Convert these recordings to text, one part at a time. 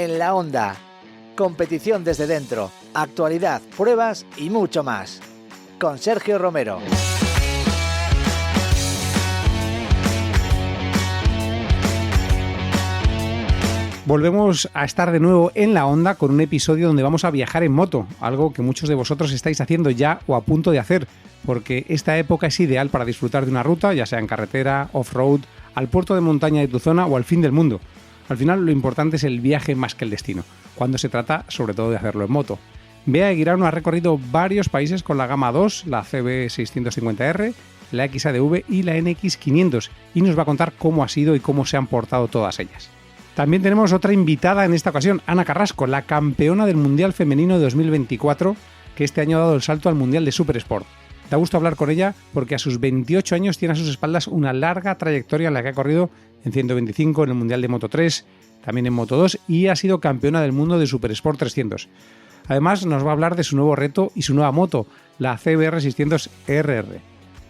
En la Onda. Competición desde dentro, actualidad, pruebas y mucho más. Con Sergio Romero. Volvemos a estar de nuevo en la Onda con un episodio donde vamos a viajar en moto, algo que muchos de vosotros estáis haciendo ya o a punto de hacer, porque esta época es ideal para disfrutar de una ruta, ya sea en carretera, off-road, al puerto de montaña de tu zona o al fin del mundo. Al final lo importante es el viaje más que el destino, cuando se trata sobre todo de hacerlo en moto. Bea Guirao ha recorrido varios países con la gama 2, la CB650R, la XADV y la NX500 y nos va a contar cómo ha sido y cómo se han portado todas ellas. También tenemos otra invitada en esta ocasión, Ana Carrasco, la campeona del Mundial Femenino de 2024, que este año ha dado el salto al Mundial de Supersport. Da gusto hablar con ella porque a sus 28 años tiene a sus espaldas una larga trayectoria en la que ha corrido en 125, en el Mundial de Moto 3, también en Moto 2 y ha sido campeona del mundo de Supersport 300. Además nos va a hablar de su nuevo reto y su nueva moto, la CBR 600RR.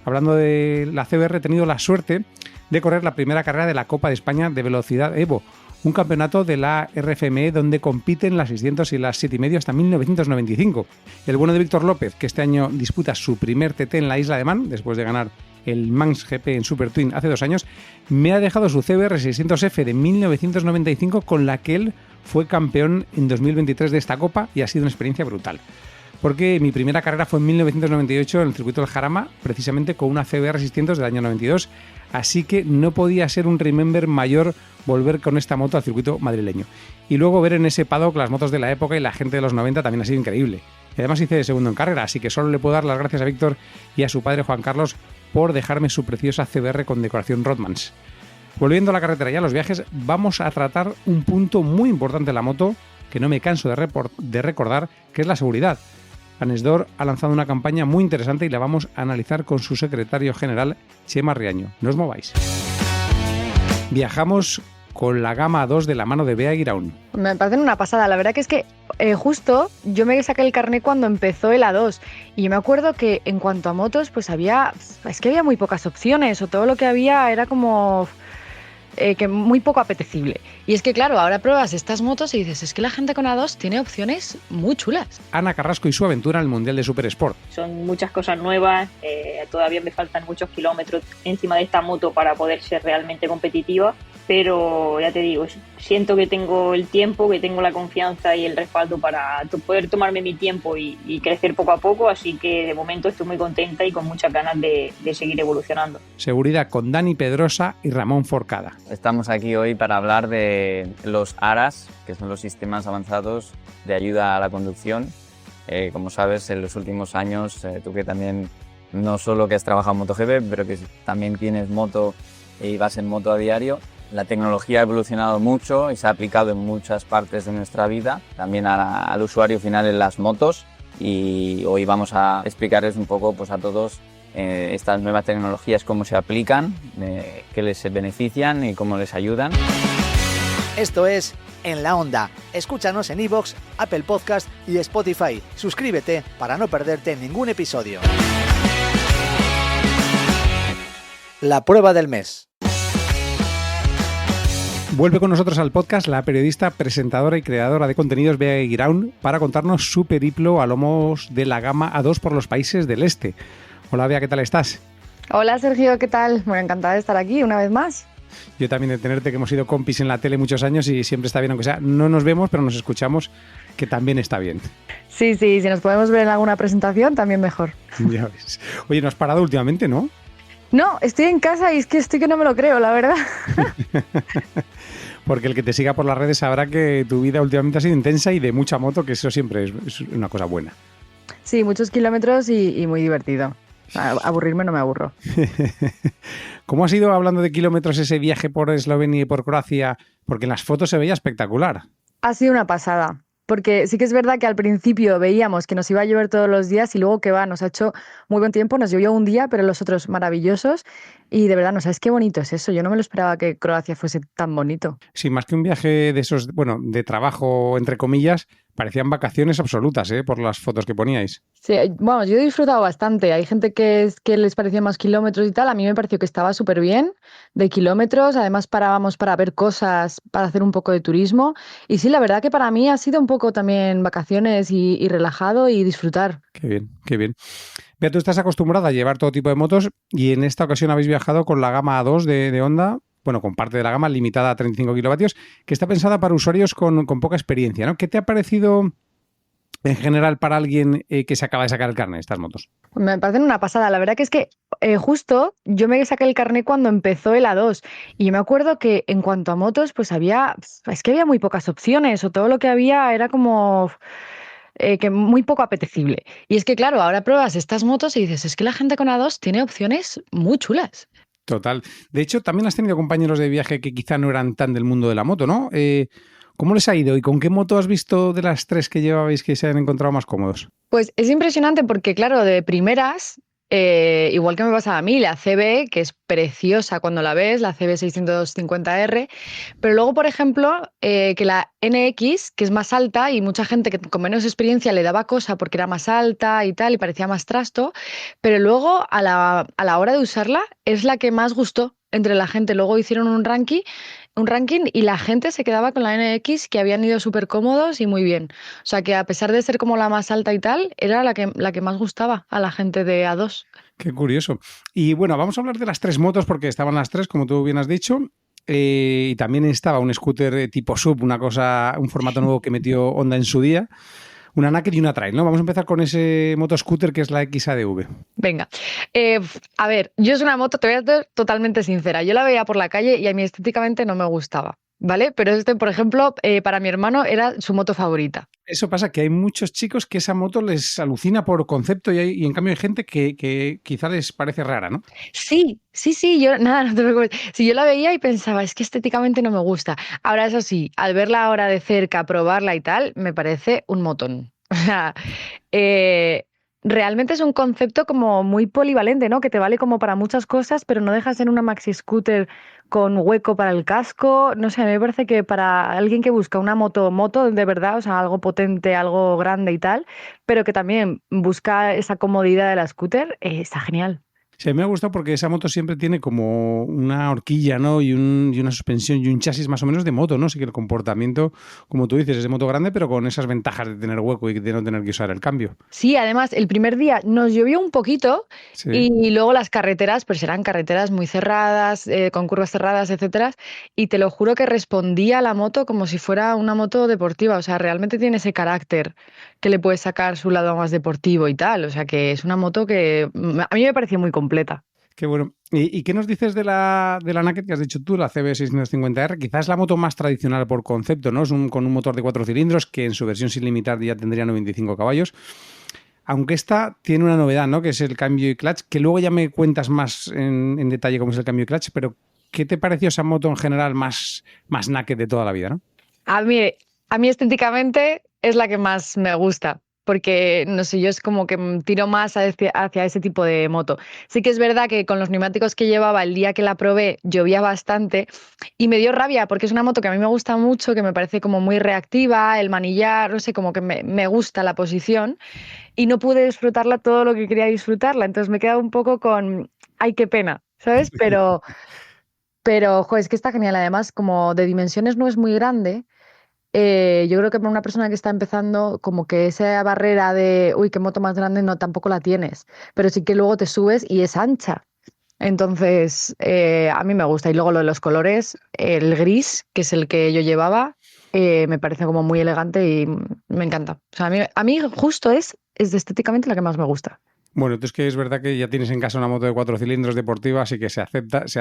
Hablando de la CBR, he tenido la suerte de correr la primera carrera de la Copa de España de Velocidad Evo, un campeonato de la RFME donde compiten las 600 y las 7,5 hasta 1995. El bueno de Víctor López, que este año disputa su primer TT en la isla de Man, después de ganar el Mans GP en Super Twin hace 2 años, me ha dejado su CBR 600F de 1995 con la que él fue campeón en 2023 de esta Copa y ha sido una experiencia brutal. Porque mi primera carrera fue en 1998 en el circuito del Jarama, precisamente con una CBR 600 del año 92, así que no podía ser un remember mayor volver con esta moto al circuito madrileño. Y luego ver en ese paddock las motos de la época y la gente de los 90 también ha sido increíble. Y además hice de segundo en carrera, así que solo le puedo dar las gracias a Víctor y a su padre Juan Carlos por dejarme su preciosa CBR con decoración Rothmans. Volviendo a la carretera y a los viajes, vamos a tratar un punto muy importante de la moto que no me canso de recordar, que es la seguridad. Anesdor ha lanzado una campaña muy interesante y la vamos a analizar con su secretario general, Chema Riaño. No os mováis. Viajamos con la gama 2 de la mano de Bea Guirao. Me parece una pasada. La verdad que es que justo yo me saqué el carné cuando empezó el A2 y yo me acuerdo que en cuanto a motos pues había muy pocas opciones o todo lo que había era como que muy poco apetecible. Y es que claro, ahora pruebas estas motos y dices, es que la gente con A2 tiene opciones muy chulas. Ana Carrasco y su aventura en el Mundial de Supersport. Son muchas cosas nuevas, todavía me faltan muchos kilómetros encima de esta moto para poder ser realmente competitiva, pero ya te digo, siento que tengo el tiempo, que tengo la confianza y el respaldo para poder tomarme mi tiempo y crecer poco a poco, así que de momento estoy muy contenta y con muchas ganas de seguir evolucionando. Seguridad con Dani Pedrosa y Ramón Forcada. Estamos aquí hoy para hablar de los ARAS, que son los sistemas avanzados de ayuda a la conducción. Como sabes, en los últimos años, tú que también no solo que has trabajado en MotoGP, pero que también tienes moto y vas en moto a diario, la tecnología ha evolucionado mucho y se ha aplicado en muchas partes de nuestra vida, también al usuario final en las motos, y hoy vamos a explicarles un poco pues, a todos estas nuevas tecnologías, cómo se aplican, qué les benefician y cómo les ayudan. Esto es En la Onda. Escúchanos en iVoox, Apple Podcast y Spotify. Suscríbete para no perderte ningún episodio. La prueba del mes. Vuelve con nosotros al podcast la periodista, presentadora y creadora de contenidos Bea Guirao para contarnos su periplo a lomos de la gama A2 por los países del este. Hola Bea, ¿qué tal estás? Hola Sergio, ¿qué tal? Bueno, encantada de estar aquí una vez más. Yo también de tenerte, que hemos sido compis en la tele muchos años y siempre está bien, aunque sea, no nos vemos, pero nos escuchamos, que también está bien. Sí, si nos podemos ver en alguna presentación, también mejor. Ya ves. Oye, no has parado últimamente, ¿no? No, estoy en casa y es que estoy que no me lo creo, la verdad. Porque el que te siga por las redes sabrá que tu vida últimamente ha sido intensa y de mucha moto, que eso siempre es una cosa buena. Sí, muchos kilómetros y muy divertido. Aburrirme no me aburro. ¿Cómo ha sido, hablando de kilómetros, ese viaje por Eslovenia y por Croacia? Porque en las fotos se veía espectacular. Ha sido una pasada. Porque sí que es verdad que al principio veíamos que nos iba a llover todos los días y luego que va, nos ha hecho muy buen tiempo, nos llovió un día, pero los otros maravillosos. Y de verdad, no sabes qué bonito es eso. Yo no me lo esperaba que Croacia fuese tan bonito. Sí, más que un viaje de esos, bueno, de trabajo, entre comillas, parecían vacaciones absolutas, ¿eh? Por las fotos que poníais. Sí, bueno, yo he disfrutado bastante. Hay gente que les parecía más kilómetros y tal. A mí me pareció que estaba súper bien de kilómetros. Además, parábamos para ver cosas, para hacer un poco de turismo. Y sí, la verdad que para mí ha sido un poco también vacaciones y relajado y disfrutar. Qué bien, qué bien. Bea, tú estás acostumbrada a llevar todo tipo de motos y en esta ocasión habéis viajado con la gama A2 de Honda, bueno, con parte de la gama limitada a 35 kilovatios, que está pensada para usuarios con poca experiencia, ¿no? ¿Qué te ha parecido en general para alguien que se acaba de sacar el carnet de estas motos? Me parecen una pasada. La verdad que es que justo yo me saqué el carnet cuando empezó el A2 y yo me acuerdo que en cuanto a motos, pues es que había muy pocas opciones o todo lo que había era como que muy poco apetecible. Y es que claro, ahora pruebas estas motos y dices, es que la gente con A2 tiene opciones muy chulas. Total. De hecho, también has tenido compañeros de viaje que quizá no eran tan del mundo de la moto, ¿no? ¿Cómo les ha ido y con qué moto has visto de las tres que llevabais que se han encontrado más cómodos? Pues es impresionante porque, claro, de primeras, igual que me pasa a mí, la CB, que es preciosa cuando la ves, la CB 650R, pero luego, por ejemplo, que la NX, que es más alta y mucha gente que con menos experiencia le daba cosa porque era más alta y tal, y parecía más trasto, pero luego a la hora de usarla es la que más gustó entre la gente. Luego hicieron un ranking y la gente se quedaba con la NX, que habían ido súper cómodos y muy bien. O sea que a pesar de ser como la más alta y tal, era la que más gustaba a la gente de A2. Qué curioso. Y bueno, vamos a hablar de las tres motos porque estaban las tres, como tú bien has dicho. Y también estaba un scooter tipo sub, una cosa, un formato nuevo que metió Honda en su día. Una Naked y una Trail, ¿no? Vamos a empezar con ese motoscooter que es la XADV. Venga, a ver, yo es una moto, te voy a ser totalmente sincera. Yo la veía por la calle y a mí estéticamente no me gustaba, ¿vale? Pero por ejemplo, para mi hermano era su moto favorita. Eso pasa que hay muchos chicos que esa moto les alucina por concepto y en cambio hay gente que quizá les parece rara, ¿no? Sí, sí, sí, yo, nada, no te preocupes. Si yo la veía y pensaba, es que estéticamente no me gusta. Ahora, eso sí, al verla ahora de cerca, probarla y tal, me parece un motón. O sea, eh, realmente es un concepto como muy polivalente, ¿no? Que te vale como para muchas cosas, pero no deja de ser una maxi scooter con hueco para el casco. No sé, a mí me parece que para alguien que busca una moto de verdad, o sea, algo potente, algo grande y tal, pero que también busca esa comodidad de la scooter, está genial. Sí, a mí me ha gustado porque esa moto siempre tiene como una horquilla, ¿no? Y una suspensión y un chasis más o menos de moto, ¿no? Así que el comportamiento, como tú dices, es de moto grande, pero con esas ventajas de tener hueco y de no tener que usar el cambio. Sí, además, el primer día nos llovió un poquito Sí. y luego las carreteras, pues eran carreteras muy cerradas, con curvas cerradas, etcétera. Y te lo juro que respondía a la moto como si fuera una moto deportiva. O sea, realmente tiene ese carácter que le puede sacar su lado más deportivo y tal. O sea, que es una moto que a mí me pareció muy completa. Qué bueno. ¿Y qué nos dices de la Naked que has dicho tú, la CB650R? Quizás es la moto más tradicional por concepto, ¿no? Con un motor de 4 cilindros que en su versión sin limitar ya tendría 95 caballos. Aunque esta tiene una novedad, ¿no? Que es el cambio y clutch, que luego ya me cuentas más en detalle cómo es el cambio y clutch, pero ¿qué te pareció esa moto en general más Naked de toda la vida, ¿no? A mí estéticamente es la que más me gusta, porque no sé, yo es como que tiro más hacia ese tipo de moto. Sí que es verdad que con los neumáticos que llevaba el día que la probé llovía bastante y me dio rabia porque es una moto que a mí me gusta mucho, que me parece como muy reactiva, el manillar, no sé, como que me gusta la posición y no pude disfrutarla todo lo que quería disfrutarla, entonces me he quedado un poco con, ay, qué pena, ¿sabes? Pero, ojo, es que está genial. Además, como de dimensiones no es muy grande, yo creo que para una persona que está empezando, como que esa barrera de, uy, qué moto más grande, no, tampoco la tienes. Pero sí que luego te subes y es ancha. Entonces, a mí me gusta. Y luego lo de los colores, el gris, que es el que yo llevaba, me parece como muy elegante y me encanta. O sea, a mí justo es estéticamente la que más me gusta. Bueno, tú es que es verdad que ya tienes en casa una moto de 4 cilindros deportiva, así que se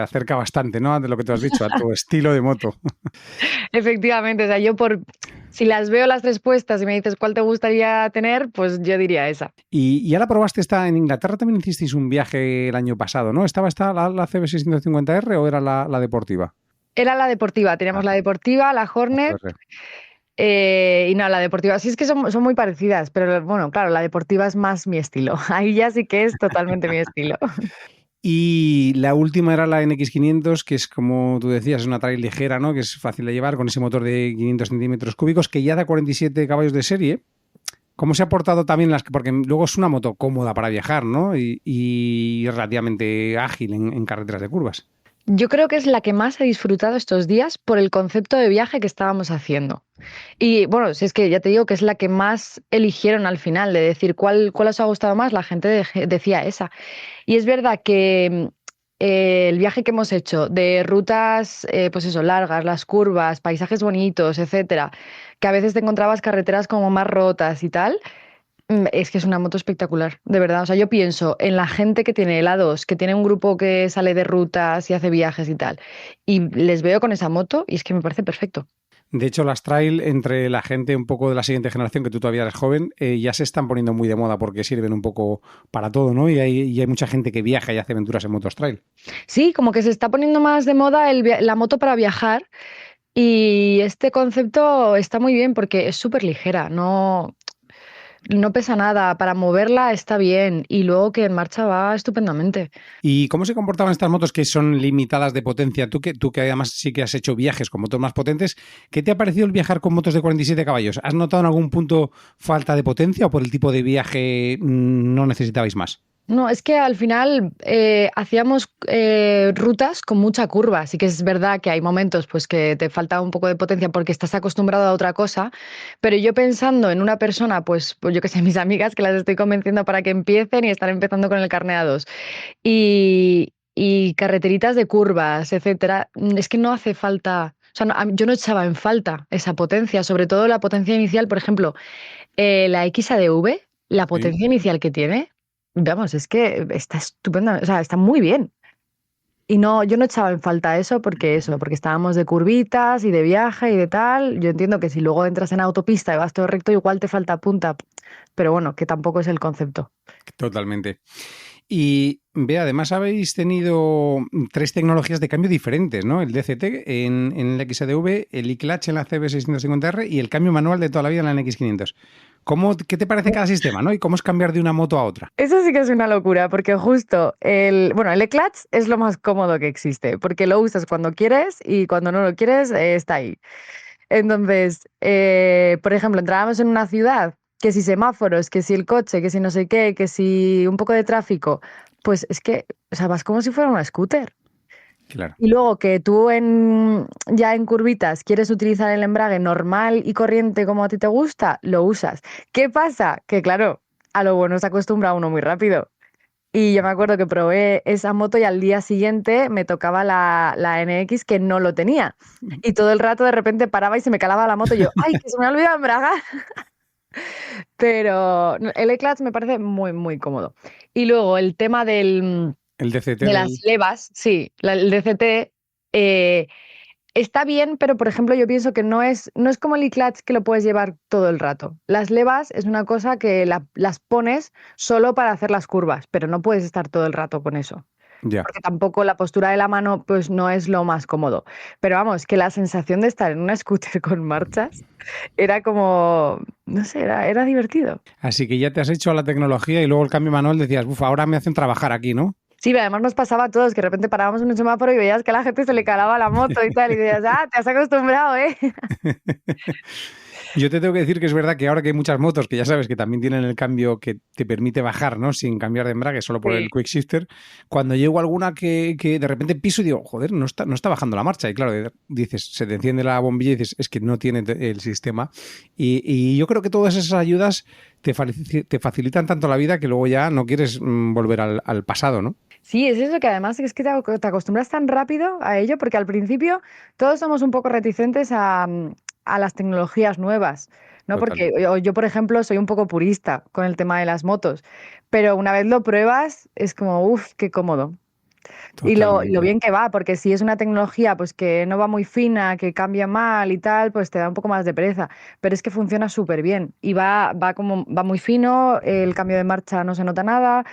acerca bastante, ¿no? De lo que tú has dicho, a tu estilo de moto. Efectivamente, o sea, si las veo las tres puestas y me dices cuál te gustaría tener, pues yo diría esa. Y ya la probaste esta en Inglaterra, también hicisteis un viaje el año pasado, ¿no? ¿Estaba esta la CB650R o era la deportiva? Era la deportiva, teníamos la deportiva, la Hornet, Y no, la deportiva, sí es que son muy parecidas, pero bueno, claro, la deportiva es más mi estilo. Ahí ya sí que es totalmente mi estilo. Y la última era la NX500, que es como tú decías, es una trail ligera, ¿no? Que es fácil de llevar con ese motor de 500 centímetros cúbicos que ya da 47 caballos de serie. ¿Cómo se ha portado también porque luego es una moto cómoda para viajar, ¿no? Y relativamente ágil en carreteras de curvas. Yo creo que es la que más he disfrutado estos días por el concepto de viaje que estábamos haciendo. Y bueno, si es que ya te digo que es la que más eligieron al final, de decir cuál os ha gustado más, la gente decía esa. Y es verdad que el viaje que hemos hecho de rutas, pues eso, largas, las curvas, paisajes bonitos, etcétera, que a veces te encontrabas carreteras como más rotas y tal. Es que es una moto espectacular, de verdad. O sea, yo pienso en la gente que tiene el A2, que tiene un grupo que sale de rutas y hace viajes y tal, y les veo con esa moto y es que me parece perfecto. De hecho, las trail entre la gente un poco de la siguiente generación, que tú todavía eres joven, ya se están poniendo muy de moda porque sirven un poco para todo, ¿no? Y hay mucha gente que viaja y hace aventuras en motos trail. Sí, como que se está poniendo más de moda la moto para viajar y este concepto está muy bien porque es súper ligera, no pesa nada, para moverla está bien y luego que en marcha va estupendamente. ¿Y cómo se comportaban estas motos que son limitadas de potencia? Tú que además sí que has hecho viajes con motos más potentes, ¿qué te ha parecido el viajar con motos de 47 caballos? ¿Has notado en algún punto falta de potencia o por el tipo de viaje no necesitabais más? No, es que al final hacíamos rutas con mucha curva. Sí que es verdad que hay momentos pues, que te falta un poco de potencia porque estás acostumbrado a otra cosa, pero yo pensando en una persona, pues yo que sé, mis amigas que las estoy convenciendo para que empiecen y están empezando con el carné A2 y carreteritas de curvas, etcétera, es que no hace falta. O sea, yo no echaba en falta esa potencia, sobre todo la potencia inicial, por ejemplo, la XADV, la Sí. potencia inicial que tiene, vamos, es que está estupenda, o sea, está muy bien. Y no, yo no echaba en falta porque estábamos de curvitas y de viaje y de tal. Yo entiendo que si luego entras en autopista y vas todo recto, igual te falta punta, pero bueno, que tampoco es el concepto. Totalmente. Y ve, además habéis tenido tres tecnologías de cambio diferentes, ¿no? El DCT en el XADV, el iClutch en la CB650R y el cambio manual de toda la vida en la NX500. ¿Qué te parece cada sistema, no? ¿Y cómo es cambiar de una moto a otra? Eso sí que es una locura, porque justo el e-clutch es lo más cómodo que existe, porque lo usas cuando quieres y cuando no lo quieres, está ahí. Entonces, por ejemplo, entrábamos en una ciudad, que si semáforos, que si el coche, que si no sé qué, que si un poco de tráfico, pues es que, o sea, vas como si fuera una scooter. Claro. Y luego que tú ya en curvitas quieres utilizar el embrague normal y corriente como a ti te gusta, lo usas. ¿Qué pasa? Que claro, a lo bueno se acostumbra uno muy rápido. Y yo me acuerdo que probé esa moto y al día siguiente me tocaba la NX que no lo tenía. Y todo el rato de repente paraba y se me calaba la moto y yo, ¡ay, que se me ha olvidado embragar! Pero el e-clutch me parece muy, muy cómodo. Y luego el tema El DCT de las levas, sí, el DCT está bien, pero por ejemplo yo pienso que no es como el e-clutch que lo puedes llevar todo el rato. Las levas es una cosa que las pones solo para hacer las curvas, pero no puedes estar todo el rato con eso. Ya. Porque tampoco la postura de la mano pues no es lo más cómodo. Pero vamos, que la sensación de estar en una scooter con marchas era como, no sé, era divertido. Así que ya te has hecho a la tecnología y luego el cambio manual decías, uff, ahora me hacen trabajar aquí, ¿no? Sí, pero además nos pasaba a todos, que de repente parábamos en un semáforo y veías que a la gente se le calaba la moto y tal, y decías, te has acostumbrado, ¿eh? Yo te tengo que decir que es verdad que ahora que hay muchas motos que ya sabes que también tienen el cambio que te permite bajar, ¿no? Sin cambiar de embrague, solo por Sí. el quick shifter. Cuando llego a alguna que de repente piso y digo, joder, no está bajando la marcha. Y claro, dices, se te enciende la bombilla y dices, es que no tiene el sistema. Y yo creo que todas esas ayudas te facilitan tanto la vida que luego ya no quieres volver al pasado, ¿no? Sí, es eso que además es que te acostumbras tan rápido a ello, porque al principio todos somos un poco reticentes a las tecnologías nuevas, ¿no? Total. Porque yo, por ejemplo, soy un poco purista con el tema de las motos, pero una vez lo pruebas es como, uff, qué cómodo. Y lo Totalmente. bien que va, porque si es una tecnología pues que no va muy fina, que cambia mal y tal, pues te da un poco más de pereza. Pero es que funciona súper bien y va muy fino, el cambio de marcha no se nota nada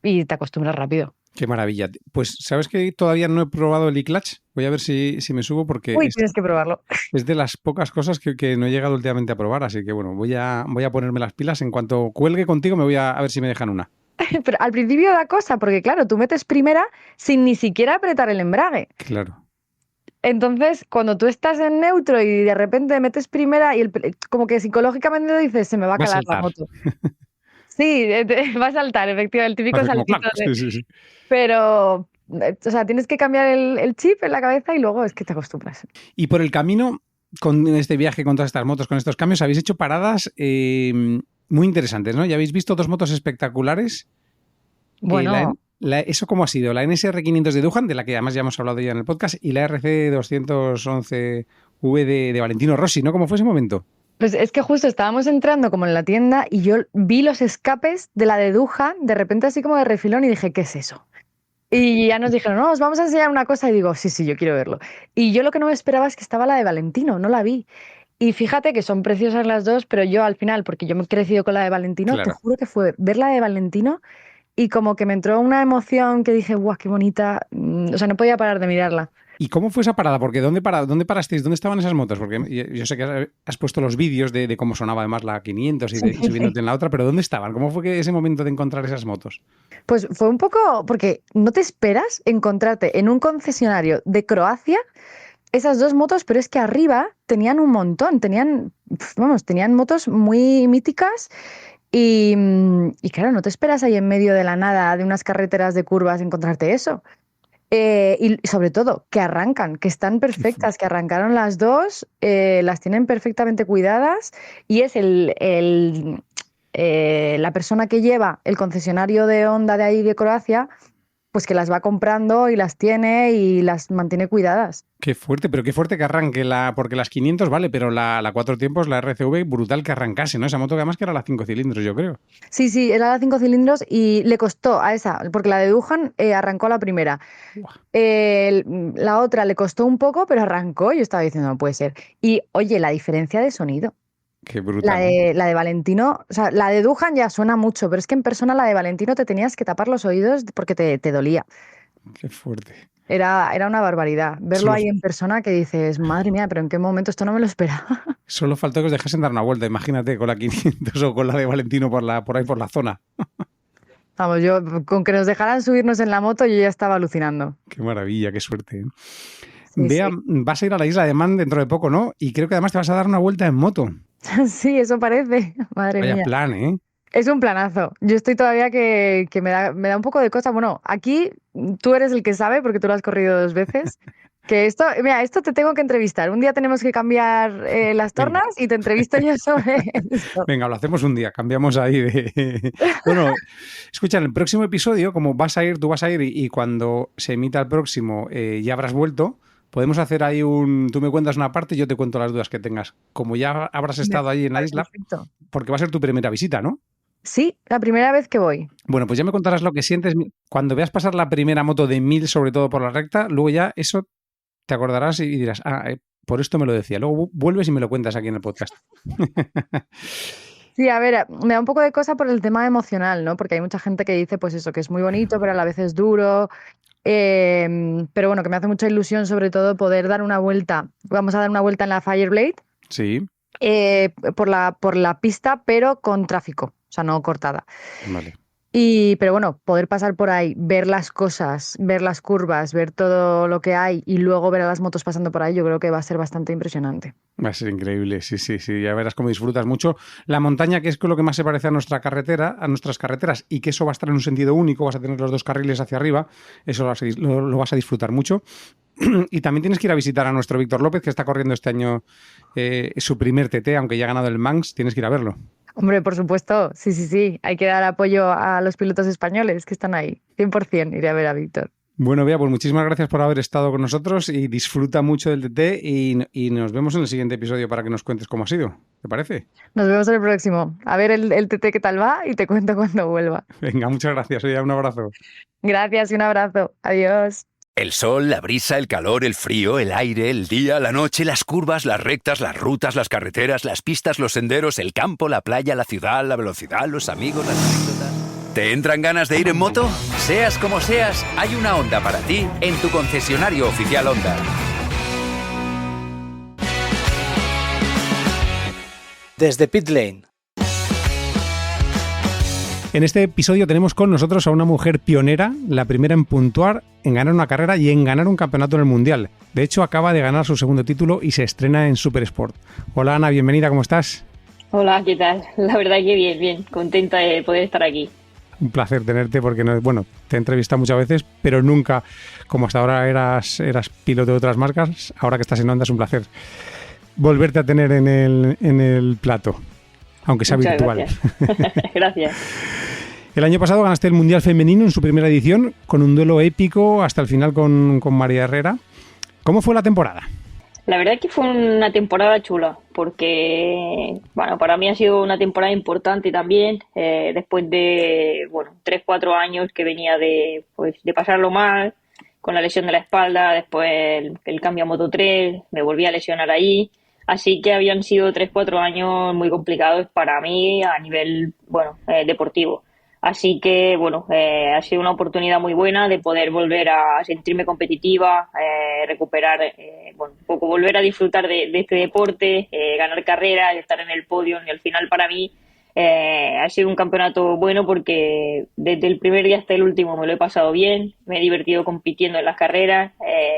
y te acostumbras rápido. Qué maravilla. Pues, ¿sabes que todavía no he probado el e-clutch? Voy a ver si me subo porque Uy, tienes que probarlo. es de las pocas cosas que no he llegado últimamente a probar. Así que, bueno, voy a ponerme las pilas. En cuanto cuelgue contigo, me voy a ver si me dejan una. Pero al principio da cosa, porque claro, tú metes primera sin ni siquiera apretar el embrague. Claro. Entonces, cuando tú estás en neutro y de repente metes primera y como que psicológicamente dices, se me va a Va a calar la saltar. moto. Sí, va a saltar, efectivamente, el Va a típico hacer como saltito. clac. Sí. Pero, o sea, tienes que cambiar el chip en la cabeza y luego es que te acostumbras. Y por el camino, con este viaje, con todas estas motos, con estos cambios, habéis hecho paradas muy interesantes, ¿no? Ya habéis visto 2 motos espectaculares. Bueno, ¿Eso cómo ha sido? La NSR 500 de Duhan, de la que además ya hemos hablado ya en el podcast, y la RC 211V de Valentino Rossi, ¿no? ¿Cómo fue ese momento? pues es que justo estábamos entrando como en la tienda y yo vi los escapes de la de Duhan, de repente así como de refilón y dije, ¿qué es eso? Y ya nos dijeron, no, os vamos a enseñar una cosa y digo, sí, yo quiero verlo. Y yo lo que no me esperaba es que estaba la de Valentino, no la vi. Y fíjate que son preciosas las dos, pero yo al final, porque yo me he crecido con la de Valentino, Claro. te juro que fue ver la de Valentino y como que me entró una emoción que dije, guau, qué bonita. O sea, no podía parar de mirarla. ¿Y cómo fue esa parada? Porque ¿dónde parasteis? ¿Dónde estaban esas motos? Porque yo sé que has puesto los vídeos de cómo sonaba además la 500 y subiéndote en la otra, pero ¿dónde estaban? ¿Cómo fue ese momento de encontrar esas motos? Pues fue un poco, porque no te esperas encontrarte en un concesionario de Croacia esas dos motos, pero es que arriba tenían un montón, tenían motos muy míticas y claro, no te esperas ahí en medio de la nada, de unas carreteras de curvas, encontrarte eso. Y sobre todo, que arrancan, que están perfectas, que arrancaron las dos, las tienen perfectamente cuidadas y es la persona que lleva el concesionario de Honda de ahí de Croacia, pues que las va comprando y las tiene y las mantiene cuidadas. Qué fuerte, pero qué fuerte que arranque porque las 500 vale, pero la 4 tiempos, la RCV, brutal que arrancase, ¿no? Esa moto que además que era la 5 cilindros, yo creo. Sí, era la 5 cilindros y le costó a esa, porque la de Duhan arrancó la primera. La otra le costó un poco, pero arrancó. Yo estaba diciendo, no puede ser. Y oye, la diferencia de sonido. Qué brutal. La de Valentino, o sea, la de Duhan ya suena mucho, pero es que en persona la de Valentino te tenías que tapar los oídos porque te dolía. Qué fuerte. Era una barbaridad. Verlo Solo- ahí en persona que dices, madre mía, pero ¿en qué momento esto no me lo esperaba? Solo faltó que os dejasen dar una vuelta, imagínate, con la 500 o con la de Valentino por ahí por la zona. Vamos, yo con que nos dejaran subirnos en la moto yo ya estaba alucinando. Qué maravilla, qué suerte. Sí, Bea, vas a ir a la isla de Man dentro de poco, ¿no? Y creo que además te vas a dar una vuelta en moto. Sí, eso parece. Madre Vaya mía. plan, ¿eh? Es un planazo. Yo estoy todavía que me da un poco de cosa. Bueno, aquí tú eres el que sabe porque tú lo has corrido 2 veces. Que esto te tengo que entrevistar. Un día tenemos que cambiar las tornas y te entrevisto yo sobre esto. Venga, lo hacemos un día, cambiamos ahí de... Bueno, escucha, en el próximo episodio, como tú vas a ir y cuando se emita el próximo ya habrás vuelto, podemos hacer ahí tú me cuentas una parte y yo te cuento las dudas que tengas. Como ya habrás estado ahí en la isla, Perfecto. porque va a ser tu primera visita, ¿no? Sí, la primera vez que voy. Bueno, pues ya me contarás lo que sientes cuando veas pasar la primera moto de 1000, sobre todo por la recta, luego ya eso te acordarás y dirás, por esto me lo decía. Luego vuelves y me lo cuentas aquí en el podcast. Sí, a ver, me da un poco de cosa por el tema emocional, ¿no? Porque hay mucha gente que dice, pues eso, que es muy bonito, pero a la vez es duro. Pero bueno, que me hace mucha ilusión sobre todo poder dar una vuelta. Vamos a dar una vuelta en la Fireblade Sí, por la pista, pero con tráfico, o sea, no cortada. vale. Pero bueno, poder pasar por ahí, ver las cosas, ver las curvas, ver todo lo que hay y luego ver a las motos pasando por ahí, yo creo que va a ser bastante impresionante. Va a ser increíble, sí, ya verás cómo disfrutas mucho. La montaña, que es lo que más se parece a nuestra carretera, a nuestras carreteras, y que eso va a estar en un sentido único, vas a tener los 2 carriles hacia arriba, eso lo vas a disfrutar mucho. Y también tienes que ir a visitar a nuestro Víctor López, que está corriendo este año su primer TT, aunque ya ha ganado el Manx, tienes que ir a verlo. Hombre, por supuesto, sí, hay que dar apoyo a los pilotos españoles que están ahí, 100% iré a ver a Víctor. Bueno, Bea, pues muchísimas gracias por haber estado con nosotros y disfruta mucho del TT y nos vemos en el siguiente episodio para que nos cuentes cómo ha sido. ¿Te parece? Nos vemos en el próximo. A ver el TT qué tal va y te cuento cuando vuelva. Venga, muchas gracias. Oye, un abrazo. Gracias y un abrazo. Adiós. El sol, la brisa, el calor, el frío, el aire, el día, la noche, las curvas, las rectas, las rutas, las carreteras, las pistas, los senderos, el campo, la playa, la ciudad, la velocidad, los amigos, las anécdotas... ¿Te entran ganas de ir en moto? Seas como seas, hay una Honda para ti en tu concesionario oficial Honda. Desde Pit Lane. En este episodio tenemos con nosotros a una mujer pionera, la primera en puntuar, en ganar una carrera y en ganar un campeonato en el Mundial. De hecho, acaba de ganar su segundo título y se estrena en Supersport. Hola Ana, bienvenida, ¿cómo estás? Hola, ¿qué tal? La verdad que bien, contenta de poder estar aquí. Un placer tenerte porque, te he entrevistado muchas veces, pero nunca, como hasta ahora eras piloto de otras marcas, ahora que estás en Honda es un placer volverte a tener en el plato, aunque sea Muchas virtual. Gracias. Gracias. El año pasado ganaste el Mundial Femenino en su primera edición con un duelo épico hasta el final con María Herrera. ¿Cómo fue la temporada? La verdad es que fue una temporada chula porque, para mí ha sido una temporada importante también, después de, 3-4 años que venía de pasarlo mal, con la lesión de la espalda, después el cambio a Moto 3, me volví a lesionar ahí. Así que habían sido 3-4 años muy complicados para mí a nivel, deportivo. Así que, ha sido una oportunidad muy buena de poder volver a sentirme competitiva, recuperar, un poco volver a disfrutar de este deporte, ganar carreras, estar en el podio. Y al final para mí ha sido un campeonato bueno porque desde el primer día hasta el último me lo he pasado bien, me he divertido compitiendo en las carreras.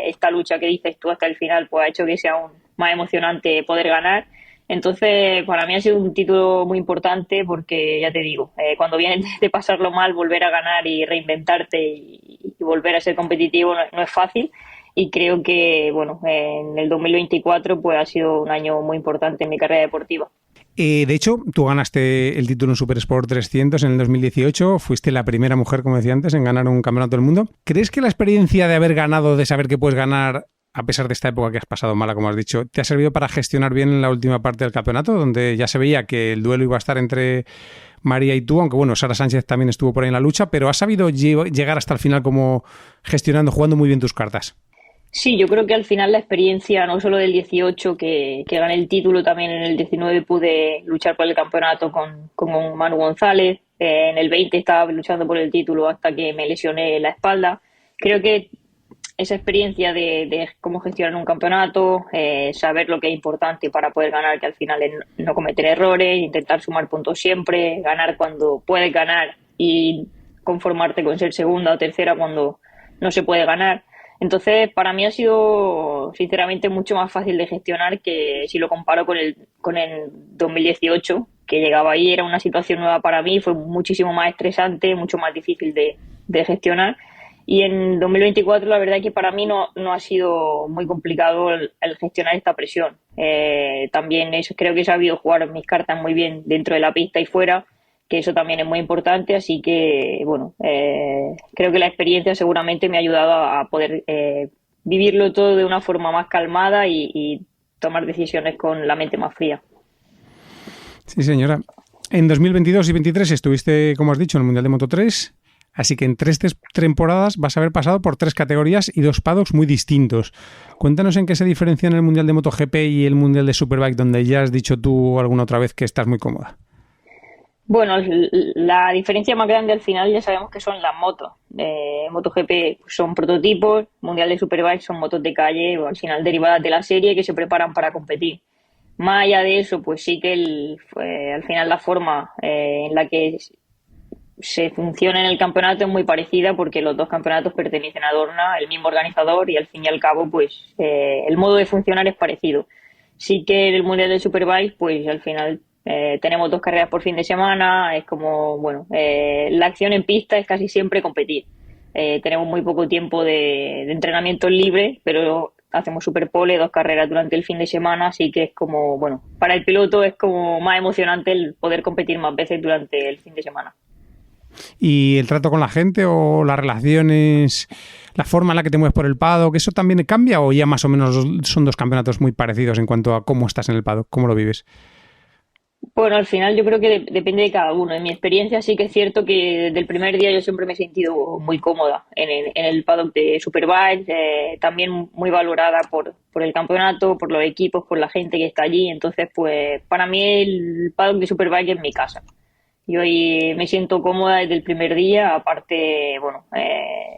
Esta lucha que dices tú hasta el final pues ha hecho que sea aún más emocionante poder ganar. Entonces, para mí ha sido un título muy importante porque, ya te digo, cuando vienes de pasarlo mal, volver a ganar y reinventarte y volver a ser competitivo no es fácil. Y creo que, en el 2024 pues ha sido un año muy importante en mi carrera deportiva. De hecho, tú ganaste el título en Supersport 300 en el 2018, fuiste la primera mujer, como decía antes, en ganar un campeonato del mundo. ¿Crees que la experiencia de haber ganado, de saber que puedes ganar, a pesar de esta época que has pasado mala, como has dicho, te ha servido para gestionar bien en la última parte del campeonato, donde ya se veía que el duelo iba a estar entre María y tú, aunque Sara Sánchez también estuvo por ahí en la lucha, pero has sabido llegar hasta el final como gestionando, jugando muy bien tus cartas? Sí, yo creo que al final la experiencia, no solo del 18, que gané el título, también en el 19 pude luchar por el campeonato con Manu González, en el 20 estaba luchando por el título hasta que me lesioné la espalda. Creo que esa experiencia de cómo gestionar un campeonato, saber lo que es importante para poder ganar, que al final es no cometer errores, intentar sumar puntos siempre, ganar cuando puedes ganar y conformarte con ser segunda o tercera cuando no se puede ganar. Entonces, para mí ha sido, sinceramente, mucho más fácil de gestionar que si lo comparo con el 2018, que llegaba ahí, era una situación nueva para mí, fue muchísimo más estresante, mucho más difícil de gestionar. Y en 2024 la verdad es que para mí no ha sido muy complicado el gestionar esta presión. También creo que he sabido jugar mis cartas muy bien dentro de la pista y fuera, que eso también es muy importante. Así que, creo que la experiencia seguramente me ha ayudado a poder vivirlo todo de una forma más calmada y tomar decisiones con la mente más fría. Sí, señora. En 2022 y 2023 estuviste, como has dicho, en el Mundial de Moto 3. Así que en 3 temporadas vas a haber pasado por 3 categorías y 2 paddocks muy distintos. Cuéntanos en qué se diferencian el Mundial de MotoGP y el Mundial de Superbike, donde ya has dicho tú alguna otra vez que estás muy cómoda. Bueno, la diferencia más grande al final ya sabemos que son las motos. MotoGP son prototipos, Mundial de Superbike son motos de calle, al final derivadas de la serie que se preparan para competir. Más allá de eso, pues sí que al final la forma en la que se funciona en el campeonato es muy parecida porque los dos campeonatos pertenecen a Dorna, el mismo organizador, y al fin y al cabo pues el modo de funcionar es parecido. Sí que en el Mundial de Superbike pues al final tenemos 2 carreras por fin de semana, es como, la acción en pista es casi siempre competir. Tenemos muy poco tiempo de entrenamiento libre, pero hacemos superpole, 2 carreras durante el fin de semana, así que es como, para el piloto es como más emocionante el poder competir más veces durante el fin de semana. ¿Y el trato con la gente o las relaciones, la forma en la que te mueves por el paddock, eso también cambia o ya más o menos son 2 campeonatos muy parecidos en cuanto a cómo estás en el paddock, cómo lo vives? Bueno, al final yo creo que depende de cada uno. En mi experiencia sí que es cierto que desde el primer día yo siempre me he sentido muy cómoda en el paddock de Superbike, también muy valorada por el campeonato, por los equipos, por la gente que está allí. Entonces, pues para mí el paddock de Superbike es mi casa. Y hoy me siento cómoda desde el primer día. Aparte, bueno,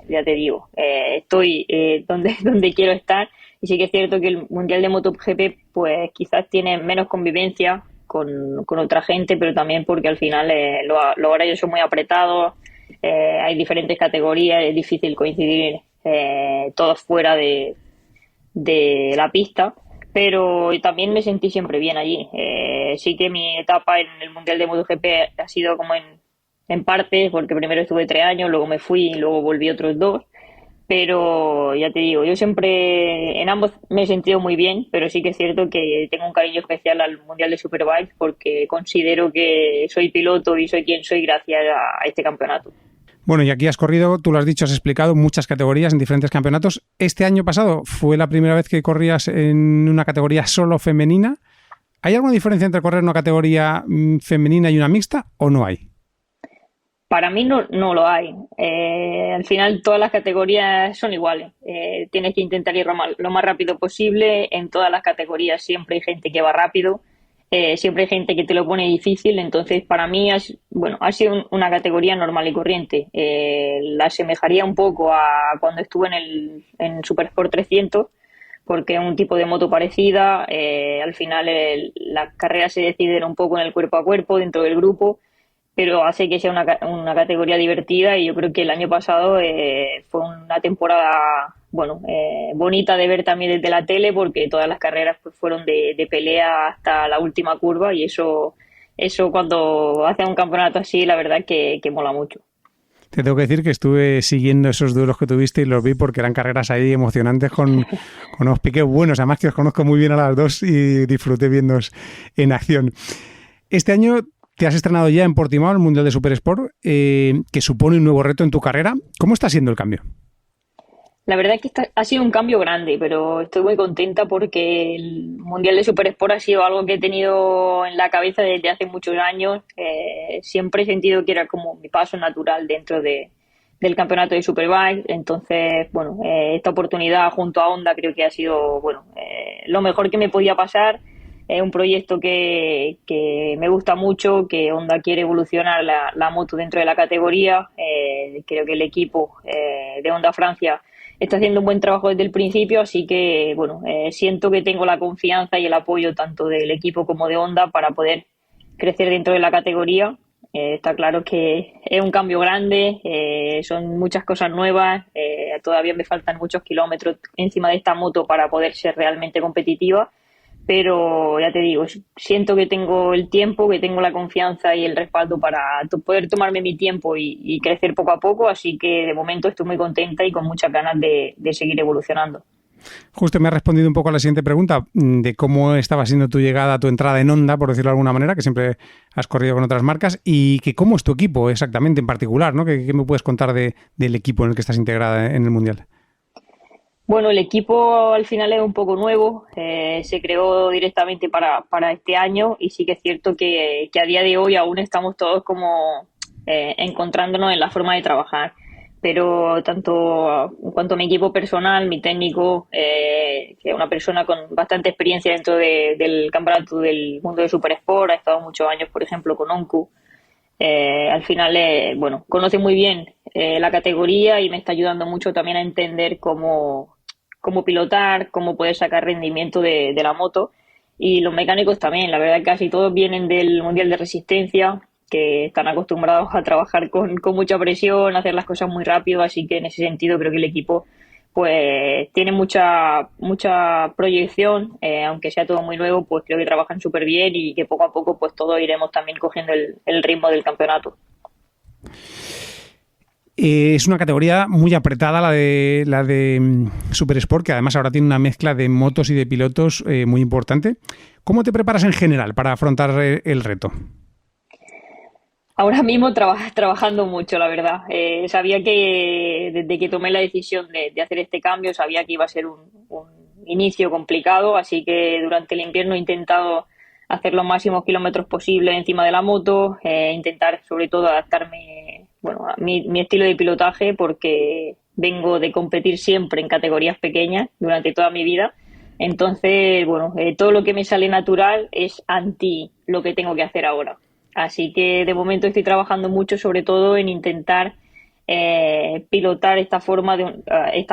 ya te digo, estoy donde quiero estar. Y sí que es cierto que el Mundial de MotoGP pues quizás tiene menos convivencia con otra gente, pero también porque al final los horarios son muy apretados, hay diferentes categorías, es difícil coincidir todos fuera de la pista, pero también me sentí siempre bien allí. Sí que mi etapa en el Mundial de MotoGP ha sido como en partes, porque primero estuve 3 años, luego me fui y luego volví otros 2. Pero ya te digo, yo siempre en ambos me he sentido muy bien, pero sí que es cierto que tengo un cariño especial al Mundial de Superbike porque considero que soy piloto y soy quien soy gracias a este campeonato. Bueno, y aquí has corrido, tú lo has dicho, has explicado, muchas categorías en diferentes campeonatos. Este año pasado fue la primera vez que corrías en una categoría solo femenina. ¿Hay alguna diferencia entre correr una categoría femenina y una mixta o no hay? Para mí no lo hay. Al final todas las categorías son iguales. Tienes que intentar ir lo más rápido posible. En todas las categorías siempre hay gente que va rápido. Siempre hay gente que te lo pone difícil. Entonces para mí ha sido una categoría normal y corriente. La asemejaría un poco a cuando estuve en Supersport 300, porque es un tipo de moto parecida. Al final las carreras se deciden un poco en el cuerpo a cuerpo dentro del grupo, pero hace que sea una categoría divertida, y yo creo que el año pasado fue una temporada bonita de ver también desde la tele, porque todas las carreras pues fueron de pelea hasta la última curva, y eso cuando haces un campeonato así, la verdad que mola mucho. Te tengo que decir que estuve siguiendo esos duelos que tuviste y los vi porque eran carreras ahí emocionantes con unos piques buenos, además que os conozco muy bien a las dos y disfruté viéndoos en acción. Este año te has estrenado ya en Portimao, el Mundial de Supersport, que supone un nuevo reto en tu carrera. ¿Cómo está siendo el cambio? La verdad es que ha sido un cambio grande, pero estoy muy contenta porque el Mundial de Supersport ha sido algo que he tenido en la cabeza desde hace muchos años. Siempre he sentido que era como mi paso natural dentro del campeonato de Superbike. Entonces, esta oportunidad junto a Honda creo que ha sido lo mejor que me podía pasar. Es un proyecto que me gusta mucho, que Honda quiere evolucionar la moto dentro de la categoría. Creo que el equipo de Honda Francia está haciendo un buen trabajo desde el principio, así que siento que tengo la confianza y el apoyo tanto del equipo como de Honda para poder crecer dentro de la categoría. Está claro que es un cambio grande, son muchas cosas nuevas, todavía me faltan muchos kilómetros encima de esta moto para poder ser realmente competitiva. Pero ya te digo, siento que tengo el tiempo, que tengo la confianza y el respaldo para poder tomarme mi tiempo y crecer poco a poco, así que de momento estoy muy contenta y con muchas ganas de seguir evolucionando. Justo me has respondido un poco a la siguiente pregunta de cómo estaba siendo tu llegada, tu entrada en Honda, por decirlo de alguna manera, que siempre has corrido con otras marcas, y que cómo es tu equipo exactamente en particular, ¿no? ¿Qué me puedes contar del equipo en el que estás integrada en el Mundial? Bueno, el equipo al final es un poco nuevo, se creó directamente para este año, y sí que es cierto que a día de hoy aún estamos todos como encontrándonos en la forma de trabajar, pero tanto en cuanto a mi equipo personal, mi técnico, que es una persona con bastante experiencia dentro del campeonato del mundo de Supersport, ha estado muchos años, por ejemplo, con Onku. Al final, conoce muy bien la categoría y me está ayudando mucho también a entender cómo pilotar, cómo poder sacar rendimiento de la moto. Y los mecánicos también, la verdad que casi todos vienen del Mundial de Resistencia, que están acostumbrados a trabajar con mucha presión, a hacer las cosas muy rápido, así que en ese sentido creo que el equipo pues tiene mucha proyección, aunque sea todo muy nuevo, pues creo que trabajan súper bien y que poco a poco pues todos iremos también cogiendo el ritmo del campeonato. Es una categoría muy apretada la de Supersport, que además ahora tiene una mezcla de motos y de pilotos muy importante. ¿Cómo te preparas en general para afrontar el reto? Ahora mismo trabajando mucho, la verdad. Sabía que desde que tomé la decisión de hacer este cambio, sabía que iba a ser un inicio complicado, así que durante el invierno he intentado hacer los máximos kilómetros posibles encima de la moto, intentar sobre todo adaptarme a mi estilo de pilotaje, porque vengo de competir siempre en categorías pequeñas durante toda mi vida. Entonces, todo lo que me sale natural es anti lo que tengo que hacer ahora. Así que de momento estoy trabajando mucho sobre todo en intentar pilotar esta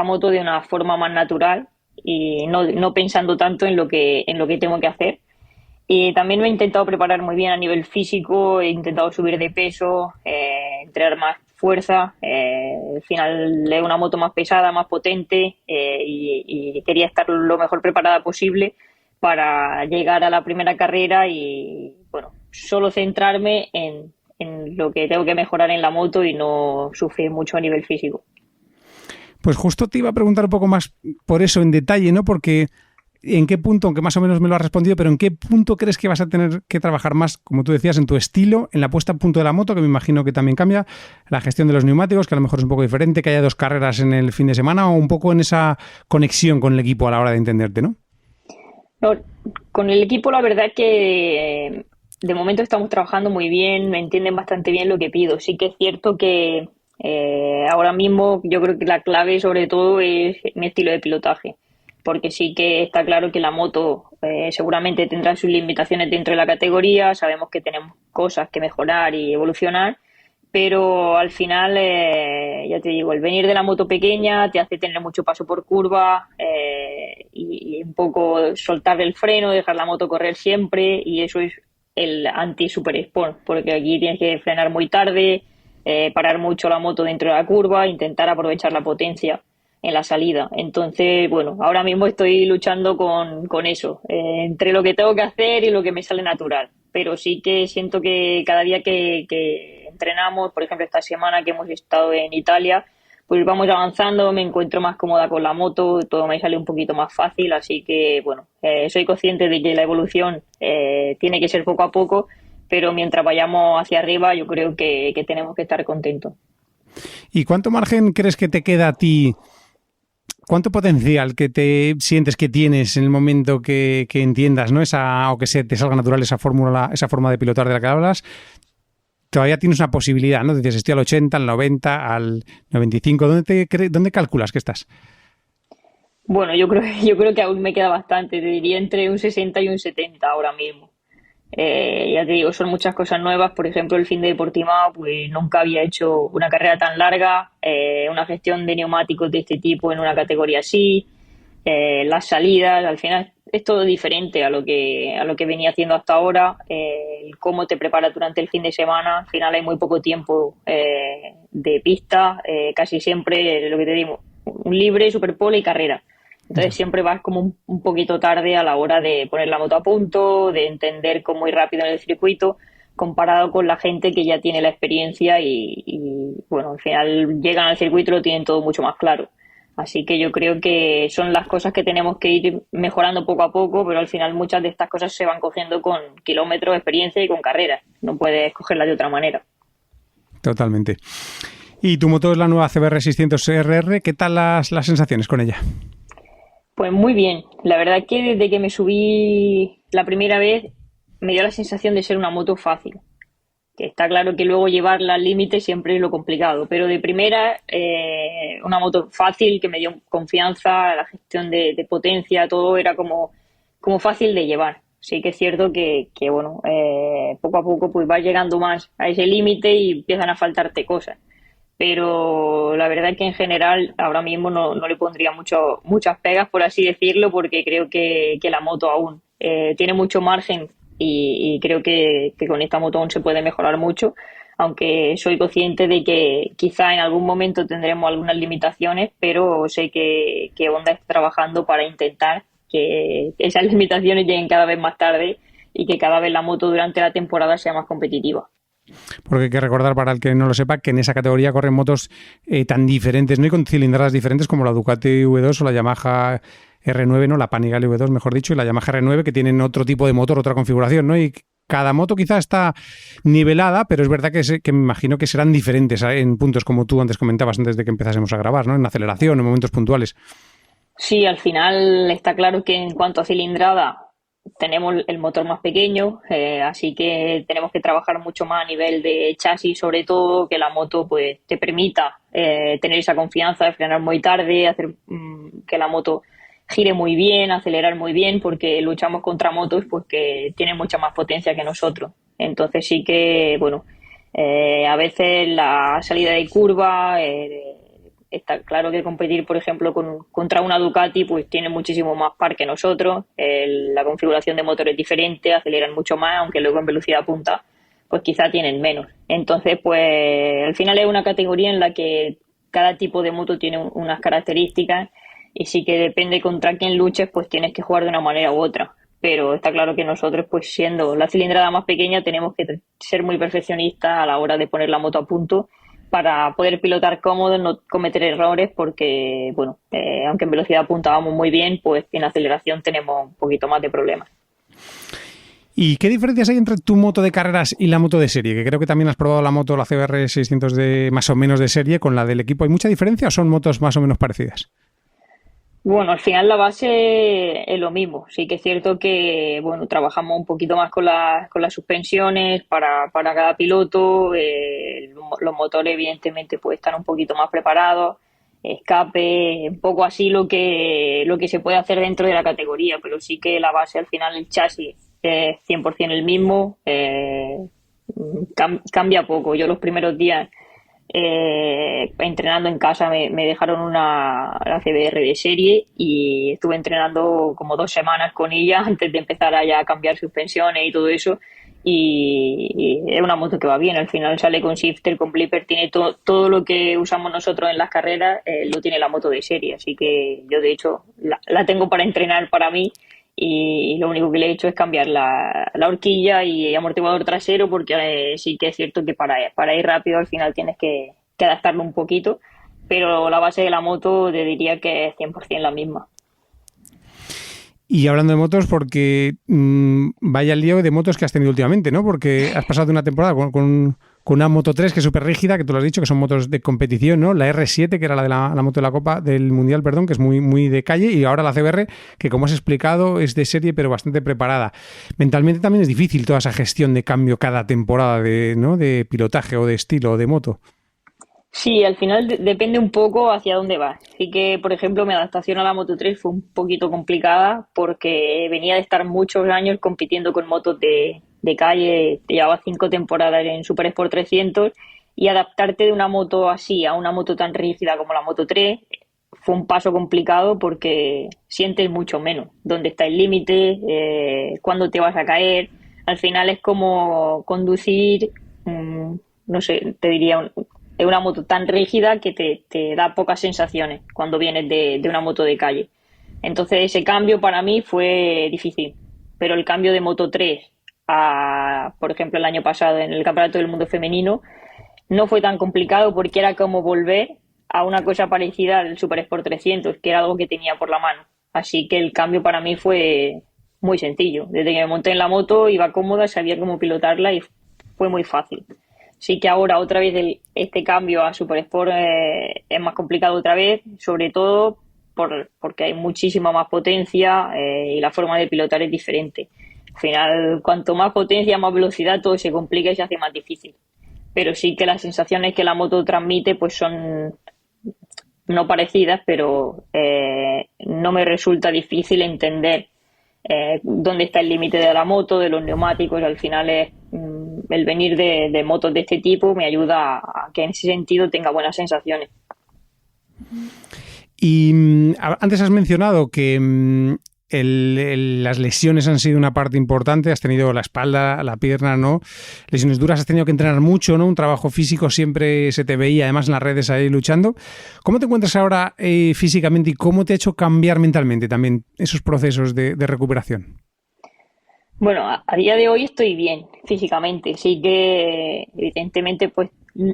moto de una forma más natural y no pensando tanto en lo que tengo que hacer. Y también me he intentado preparar muy bien a nivel físico, he intentado subir de peso, entrenar más fuerza. Al final es una moto más pesada, más potente, y quería estar lo mejor preparada posible para llegar a la primera carrera y, bueno, solo centrarme en lo que tengo que mejorar en la moto y no sufrir mucho a nivel físico. Pues justo te iba a preguntar un poco más por eso en detalle, ¿no? Porque ¿en qué punto, aunque más o menos me lo has respondido, pero en qué punto crees que vas a tener que trabajar más, como tú decías, en tu estilo, en la puesta a punto de la moto, que me imagino que también cambia, la gestión de los neumáticos, que a lo mejor es un poco diferente, que haya 2 carreras en el fin de semana, o un poco en esa conexión con el equipo a la hora de entenderte, ¿no? No, con el equipo la verdad es que de momento estamos trabajando muy bien, me entienden bastante bien lo que pido. Sí que es cierto que ahora mismo yo creo que la clave sobre todo es mi estilo de pilotaje, porque sí que está claro que la moto seguramente tendrá sus limitaciones dentro de la categoría, sabemos que tenemos cosas que mejorar y evolucionar, pero al final, ya te digo, el venir de la moto pequeña te hace tener mucho paso por curva, y un poco soltar el freno, dejar la moto correr siempre, y eso es el anti-Super Sport, porque aquí tienes que frenar muy tarde, parar mucho la moto dentro de la curva, intentar aprovechar la potencia en la salida. Entonces, bueno, ahora mismo estoy luchando con eso, entre lo que tengo que hacer y lo que me sale natural. Pero sí que siento que cada día que entrenamos, por ejemplo, esta semana que hemos estado en Italia, pues vamos avanzando, me encuentro más cómoda con la moto, todo me sale un poquito más fácil, así que, bueno, soy consciente de que la evolución tiene que ser poco a poco, pero mientras vayamos hacia arriba, yo creo que tenemos que estar contentos. ¿Y cuánto margen crees que te queda a ti? ¿Cuánto potencial que te sientes que tienes en el momento que entiendas, ¿no? O que te salga natural esa fórmula, esa forma de pilotar de la que hablas? Todavía tienes una posibilidad, ¿no? Dices, estoy al 80, al 90, al 95. ¿Dónde calculas que estás? Bueno, yo creo que aún me queda bastante, te diría entre un 60 y un 70 ahora mismo. Ya te digo, son muchas cosas nuevas. Por ejemplo, el fin de Portimao, pues nunca había hecho una carrera tan larga, una gestión de neumáticos de este tipo en una categoría así, las salidas, al final es todo diferente a lo que venía haciendo hasta ahora, el cómo te preparas durante el fin de semana. Al final hay muy poco tiempo de pista, casi siempre lo que te digo, un libre, superpole y carrera. Entonces siempre vas como un poquito tarde a la hora de poner la moto a punto, de entender cómo ir rápido en el circuito, comparado con la gente que ya tiene la experiencia bueno, al final llegan al circuito y lo tienen todo mucho más claro. Así que yo creo que son las cosas que tenemos que ir mejorando poco a poco, pero al final muchas de estas cosas se van cogiendo con kilómetros de experiencia y con carreras. No puedes cogerlas de otra manera. Totalmente. Y tu moto es la nueva CBR 600 RR. ¿Qué tal las sensaciones con ella? Pues muy bien. La verdad es que desde que me subí la primera vez me dio la sensación de ser una moto fácil. Que está claro que luego llevarla al límite siempre es lo complicado, pero de primera una moto fácil que me dio confianza, la gestión de potencia, todo era como fácil de llevar. Sí que es cierto que bueno, poco a poco pues vas llegando más a ese límite y empiezan a faltarte cosas. Pero la verdad es que en general ahora mismo no le pondría muchas pegas, por así decirlo, porque creo que la moto aún tiene mucho margen y creo que con esta moto aún se puede mejorar mucho, aunque soy consciente de que quizá en algún momento tendremos algunas limitaciones, pero sé que Honda está trabajando para intentar que esas limitaciones lleguen cada vez más tarde y que cada vez la moto durante la temporada sea más competitiva. Porque hay que recordar, para el que no lo sepa, que en esa categoría corren motos tan diferentes, ¿no? Y con cilindradas diferentes como la Ducati V2 o la Yamaha R9, ¿no? La Panigale V2, mejor dicho, y la Yamaha R9, que tienen otro tipo de motor, otra configuración, ¿no? Y cada moto quizá está nivelada, pero es verdad que me imagino que serán diferentes en puntos, como tú antes comentabas, antes de que empezásemos a grabar, ¿no? En aceleración, en momentos puntuales. Sí, al final está claro que en cuanto a cilindrada tenemos el motor más pequeño, así que tenemos que trabajar mucho más a nivel de chasis, sobre todo, que la moto pues te permita tener esa confianza de frenar muy tarde, hacer que la moto gire muy bien, acelerar muy bien, porque luchamos contra motos pues que tienen mucha más potencia que nosotros. Entonces sí que, bueno, a veces la salida de curva, está claro que competir, por ejemplo, contra una Ducati, pues tiene muchísimo más par que nosotros, la configuración de motor es diferente, aceleran mucho más, aunque luego en velocidad punta, pues quizá tienen menos. Entonces, pues al final es una categoría en la que cada tipo de moto tiene unas características y sí que depende contra quién luches, pues tienes que jugar de una manera u otra. Pero está claro que nosotros, pues siendo la cilindrada más pequeña, tenemos que ser muy perfeccionistas a la hora de poner la moto a punto para poder pilotar cómodo, no cometer errores, porque, bueno, aunque en velocidad punta vamos muy bien, pues en aceleración tenemos un poquito más de problemas. ¿Y qué diferencias hay entre tu moto de carreras y la moto de serie? Que creo que también has probado la moto, la CBR 600 de más o menos de serie con la del equipo. ¿Hay mucha diferencia o son motos más o menos parecidas? Bueno, al final la base es lo mismo. Sí que es cierto que, bueno, trabajamos un poquito más con las suspensiones para cada piloto. Los motores, evidentemente, pues están un poquito más preparados. Escape, un poco así lo que se puede hacer dentro de la categoría, pero sí que la base, al final, el chasis es 100% el mismo. Cambia poco. Yo los primeros días entrenando en casa me dejaron la CBR de serie y estuve entrenando como 2 semanas con ella antes de empezar a cambiar suspensiones y todo eso, y es una moto que va bien. Al final sale con shifter, con blipper, tiene todo lo que usamos nosotros en las carreras, lo tiene la moto de serie, así que yo de hecho la tengo para entrenar para mí. Y lo único que le he hecho es cambiar la horquilla y amortiguador trasero, porque sí que es cierto que para ir rápido al final tienes que adaptarlo un poquito, pero la base de la moto te diría que es 100% la misma. Y hablando de motos, porque vaya el lío de motos que has tenido últimamente, ¿no? Porque has pasado una temporada con una Moto 3 que es súper rígida, que tú lo has dicho, que son motos de competición, ¿no? La R7, que era la de la moto de la Copa del Mundial, perdón, que es muy, muy de calle, y ahora la CBR, que como has explicado, es de serie, pero bastante preparada. Mentalmente también es difícil toda esa gestión de cambio cada temporada de pilotaje o de estilo de moto. Sí, al final depende un poco hacia dónde vas. Así que, por ejemplo, mi adaptación a la Moto 3 fue un poquito complicada porque venía de estar muchos años compitiendo con motos de calle. Llevaba 5 temporadas en Super Sport 300 y adaptarte de una moto así a una moto tan rígida como la Moto 3 fue un paso complicado porque sientes mucho menos dónde está el límite, cuándo te vas a caer. Al final es como conducir, no sé, te diría, es una moto tan rígida que te da pocas sensaciones cuando vienes de una moto de calle. Entonces ese cambio para mí fue difícil, pero el cambio de Moto 3 por ejemplo, el año pasado en el Campeonato del Mundo Femenino no fue tan complicado porque era como volver a una cosa parecida al Super Sport 300, que era algo que tenía por la mano. Así que el cambio para mí fue muy sencillo. Desde que me monté en la moto iba cómoda, sabía cómo pilotarla y fue muy fácil. Sí que ahora otra vez este cambio a Super Sport es más complicado otra vez, sobre todo porque hay muchísima más potencia y la forma de pilotar es diferente. Al final, cuanto más potencia, más velocidad, todo se complica y se hace más difícil. Pero sí que las sensaciones que la moto transmite pues son no parecidas, pero no me resulta difícil entender dónde está el límite de la moto, de los neumáticos. Al final el venir de motos de este tipo me ayuda a que en ese sentido tenga buenas sensaciones. Y antes has mencionado que las lesiones han sido una parte importante. Has tenido la espalda, la pierna, ¿no? Lesiones duras, has tenido que entrenar mucho, ¿no? Un trabajo físico siempre se te veía, además en las redes ahí luchando. ¿Cómo te encuentras ahora físicamente y cómo te ha hecho cambiar mentalmente también esos procesos de recuperación? Bueno, a día de hoy estoy bien físicamente. Sí que evidentemente pues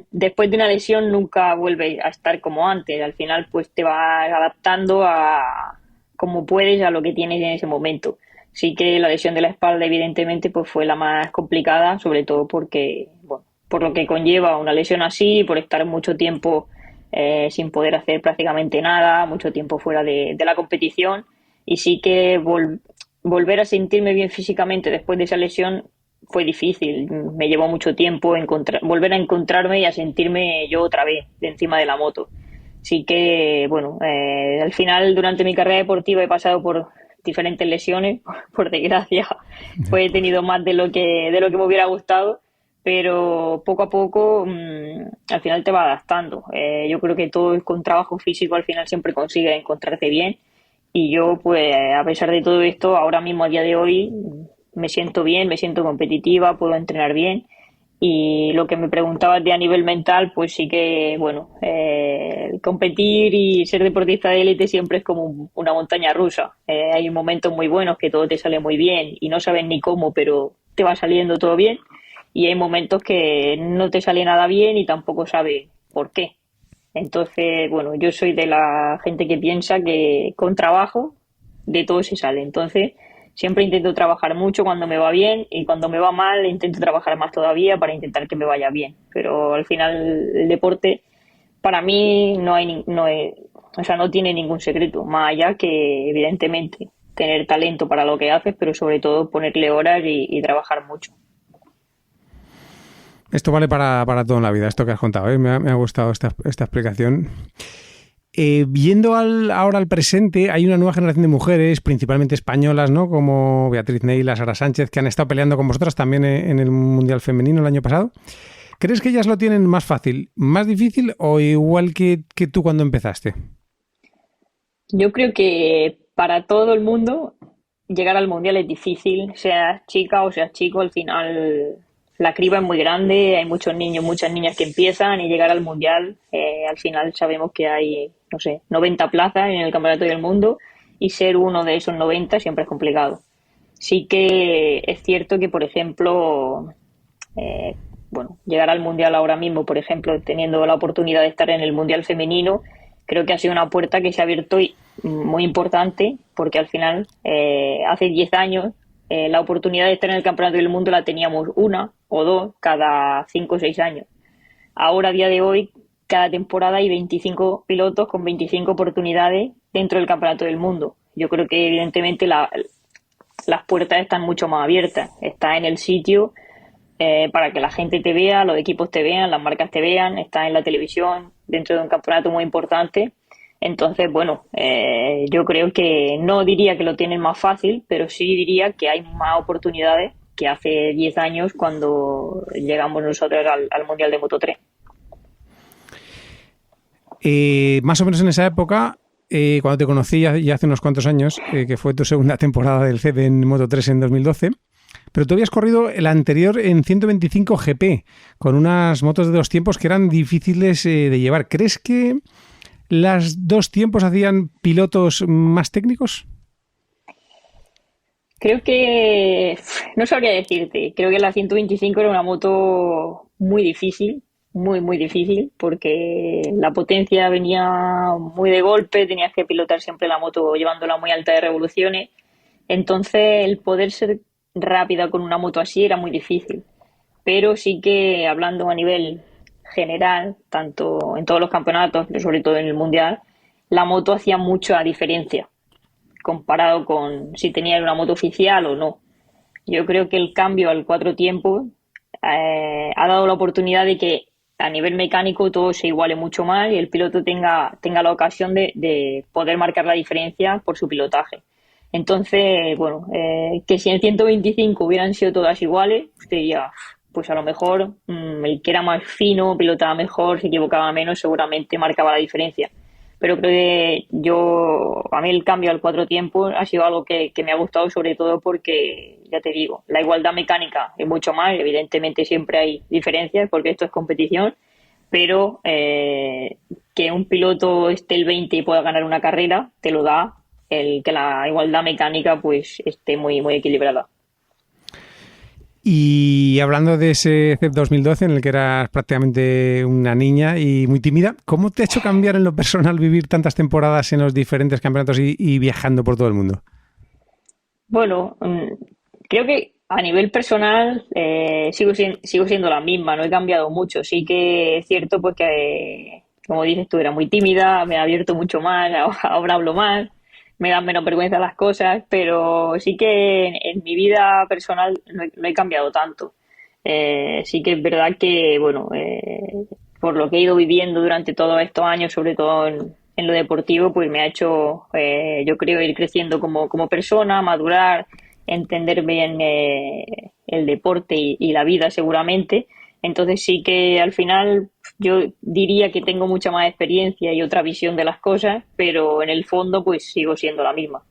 después de una lesión nunca vuelve a estar como antes. Al final pues te vas adaptando a como puedes a lo que tienes en ese momento. Sí que la lesión de la espalda evidentemente pues fue la más complicada, sobre todo porque, bueno, por lo que conlleva una lesión así, por estar mucho tiempo sin poder hacer prácticamente nada, mucho tiempo fuera de la competición, y sí que volver a sentirme bien físicamente después de esa lesión fue difícil. Me llevó mucho tiempo volver a encontrarme y a sentirme yo otra vez de encima de la moto. Sí que, bueno, al final durante mi carrera deportiva he pasado por diferentes lesiones, por desgracia, pues he tenido más de lo que me hubiera gustado, pero poco a poco al final te va adaptando. Yo creo que todo con trabajo físico al final siempre consigues encontrarte bien y yo, pues, a pesar de todo esto, ahora mismo a día de hoy me siento bien, me siento competitiva, puedo entrenar bien. Y lo que me preguntabas de a nivel mental, pues sí que, bueno, competir y ser deportista de élite siempre es como una montaña rusa. Hay momentos muy buenos que todo te sale muy bien y no sabes ni cómo, pero te va saliendo todo bien. Y hay momentos que no te sale nada bien y tampoco sabes por qué. Entonces, bueno, yo soy de la gente que piensa que con trabajo de todo se sale. Entonces, siempre intento trabajar mucho cuando me va bien y cuando me va mal intento trabajar más todavía para intentar que me vaya bien. Pero al final el deporte para mí o sea, no tiene ningún secreto, más allá que evidentemente tener talento para lo que haces, pero sobre todo ponerle horas y trabajar mucho. Esto vale para todo en la vida, esto que has contado, ¿eh? Me ha gustado esta explicación. Viendo ahora al presente, hay una nueva generación de mujeres, principalmente españolas, ¿no? Como Beatriz Neila, Sara Sánchez, que han estado peleando con vosotras también en el Mundial Femenino el año pasado. ¿Crees que ellas lo tienen más fácil, más difícil o igual que tú cuando empezaste? Yo creo que para todo el mundo llegar al mundial es difícil, seas chica o seas chico, al final la criba es muy grande, hay muchos niños, muchas niñas que empiezan y llegar al mundial, al final sabemos que hay, no sé, 90 plazas en el campeonato del mundo y ser uno de esos 90 siempre es complicado. Sí que es cierto que, por ejemplo, bueno, llegar al mundial ahora mismo, por ejemplo, teniendo la oportunidad de estar en el mundial femenino, creo que ha sido una puerta que se ha abierto muy importante porque al final, hace 10 años, la oportunidad de estar en el campeonato del mundo la teníamos una o dos cada 5 o 6 años. Ahora, a día de hoy, cada temporada hay 25 pilotos con 25 oportunidades dentro del campeonato del mundo. Yo creo que evidentemente las puertas están mucho más abiertas. Está en el sitio para que la gente te vea, los equipos te vean, las marcas te vean, está en la televisión, dentro de un campeonato muy importante. Entonces, bueno, yo creo que no diría que lo tienen más fácil, pero sí diría que hay más oportunidades que hace 10 años cuando llegamos nosotros al Mundial de Moto3. Más o menos en esa época, cuando te conocí ya hace unos cuantos años, que fue tu segunda temporada del CEB en Moto3 en 2012, pero tú habías corrido el anterior en 125 GP, con unas motos de 2 tiempos que eran difíciles de llevar. ¿Crees que las 2 tiempos hacían pilotos más técnicos? Creo que, no sabría decirte, creo que la 125 era una moto muy difícil, muy, muy difícil, porque la potencia venía muy de golpe, tenías que pilotar siempre la moto llevándola muy alta de revoluciones, entonces el poder ser rápida con una moto así era muy difícil, pero sí que hablando a nivel general, tanto en todos los campeonatos, pero sobre todo en el Mundial, la moto hacía mucha diferencia comparado con si tenía una moto oficial o no. Yo creo que el cambio al 4 tiempos ha dado la oportunidad de que a nivel mecánico todo se iguale mucho más y el piloto tenga la ocasión de poder marcar la diferencia por su pilotaje. Entonces, bueno, que si en 125 hubieran sido todas iguales, usted diría, pues a lo mejor el que era más fino, pilotaba mejor, se equivocaba menos, seguramente marcaba la diferencia. Pero creo que a mí el cambio al 4 tiempos ha sido algo que me ha gustado, sobre todo porque, ya te digo, la igualdad mecánica es mucho más, evidentemente siempre hay diferencias porque esto es competición, pero que un piloto esté el 20 y pueda ganar una carrera, te lo da el que la igualdad mecánica pues esté muy, muy equilibrada. Y hablando de ese CEP 2012 en el que eras prácticamente una niña y muy tímida, ¿cómo te ha hecho cambiar en lo personal vivir tantas temporadas en los diferentes campeonatos y viajando por todo el mundo? Bueno, creo que a nivel personal sigo siendo la misma, no he cambiado mucho. Sí que es cierto pues que, como dices tú, era muy tímida, me he abierto mucho más, ahora hablo más, me dan menos vergüenza las cosas, pero sí que en mi vida personal no he cambiado tanto. Sí que es verdad que, bueno, por lo que he ido viviendo durante todos estos años, sobre todo en lo deportivo, pues me ha hecho, yo creo, ir creciendo como persona, madurar, entender bien el deporte y la vida seguramente. Entonces sí que al final yo diría que tengo mucha más experiencia y otra visión de las cosas, pero en el fondo pues sigo siendo la misma.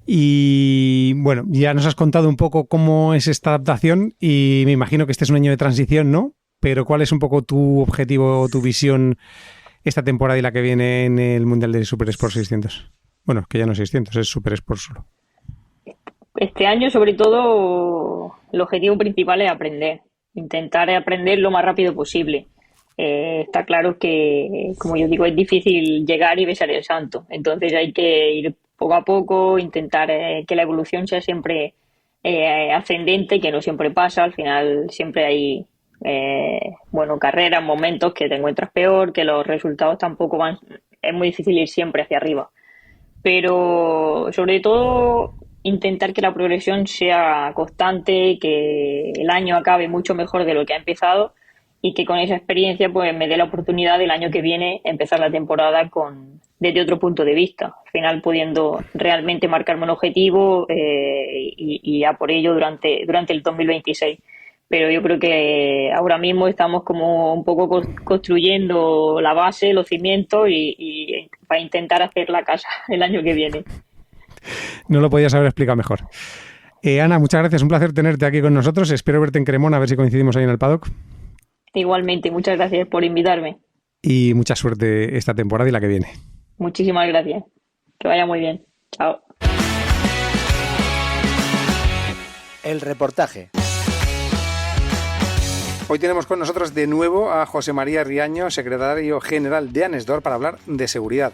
Y bueno, ya nos has contado un poco cómo es esta adaptación y me imagino que este es un año de transición, ¿no? Pero ¿cuál es un poco tu objetivo, tu visión esta temporada y la que viene en el Mundial de Super Sport 600? Bueno, que ya no es 600, es Super Sport solo. Este año, sobre todo, el objetivo principal es aprender, intentar aprender lo más rápido posible. Está claro que, como yo digo, es difícil llegar y besar el santo. Entonces hay que ir poco a poco, intentar que la evolución sea siempre ascendente, que no siempre pasa. Al final siempre hay, carreras, momentos que te encuentras peor, que los resultados tampoco van. Es muy difícil ir siempre hacia arriba. Pero sobre todo intentar que la progresión sea constante, que el año acabe mucho mejor de lo que ha empezado y que con esa experiencia pues me dé la oportunidad del año que viene empezar la temporada desde otro punto de vista, al final pudiendo realmente marcarme un objetivo y a por ello durante el 2026. Pero yo creo que ahora mismo estamos como un poco construyendo la base, los cimientos y para intentar hacer la casa el año que viene. No lo podías haber explicado mejor. Ana, muchas gracias, un placer tenerte aquí con nosotros. Espero verte en Cremona, a ver si coincidimos ahí en el paddock. Igualmente, muchas gracias por invitarme. Y mucha suerte esta temporada y la que viene. Muchísimas gracias. Que vaya muy bien. Chao. El reportaje. Hoy tenemos con nosotros de nuevo a José María Riaño, secretario general de Anesdor, para hablar de seguridad.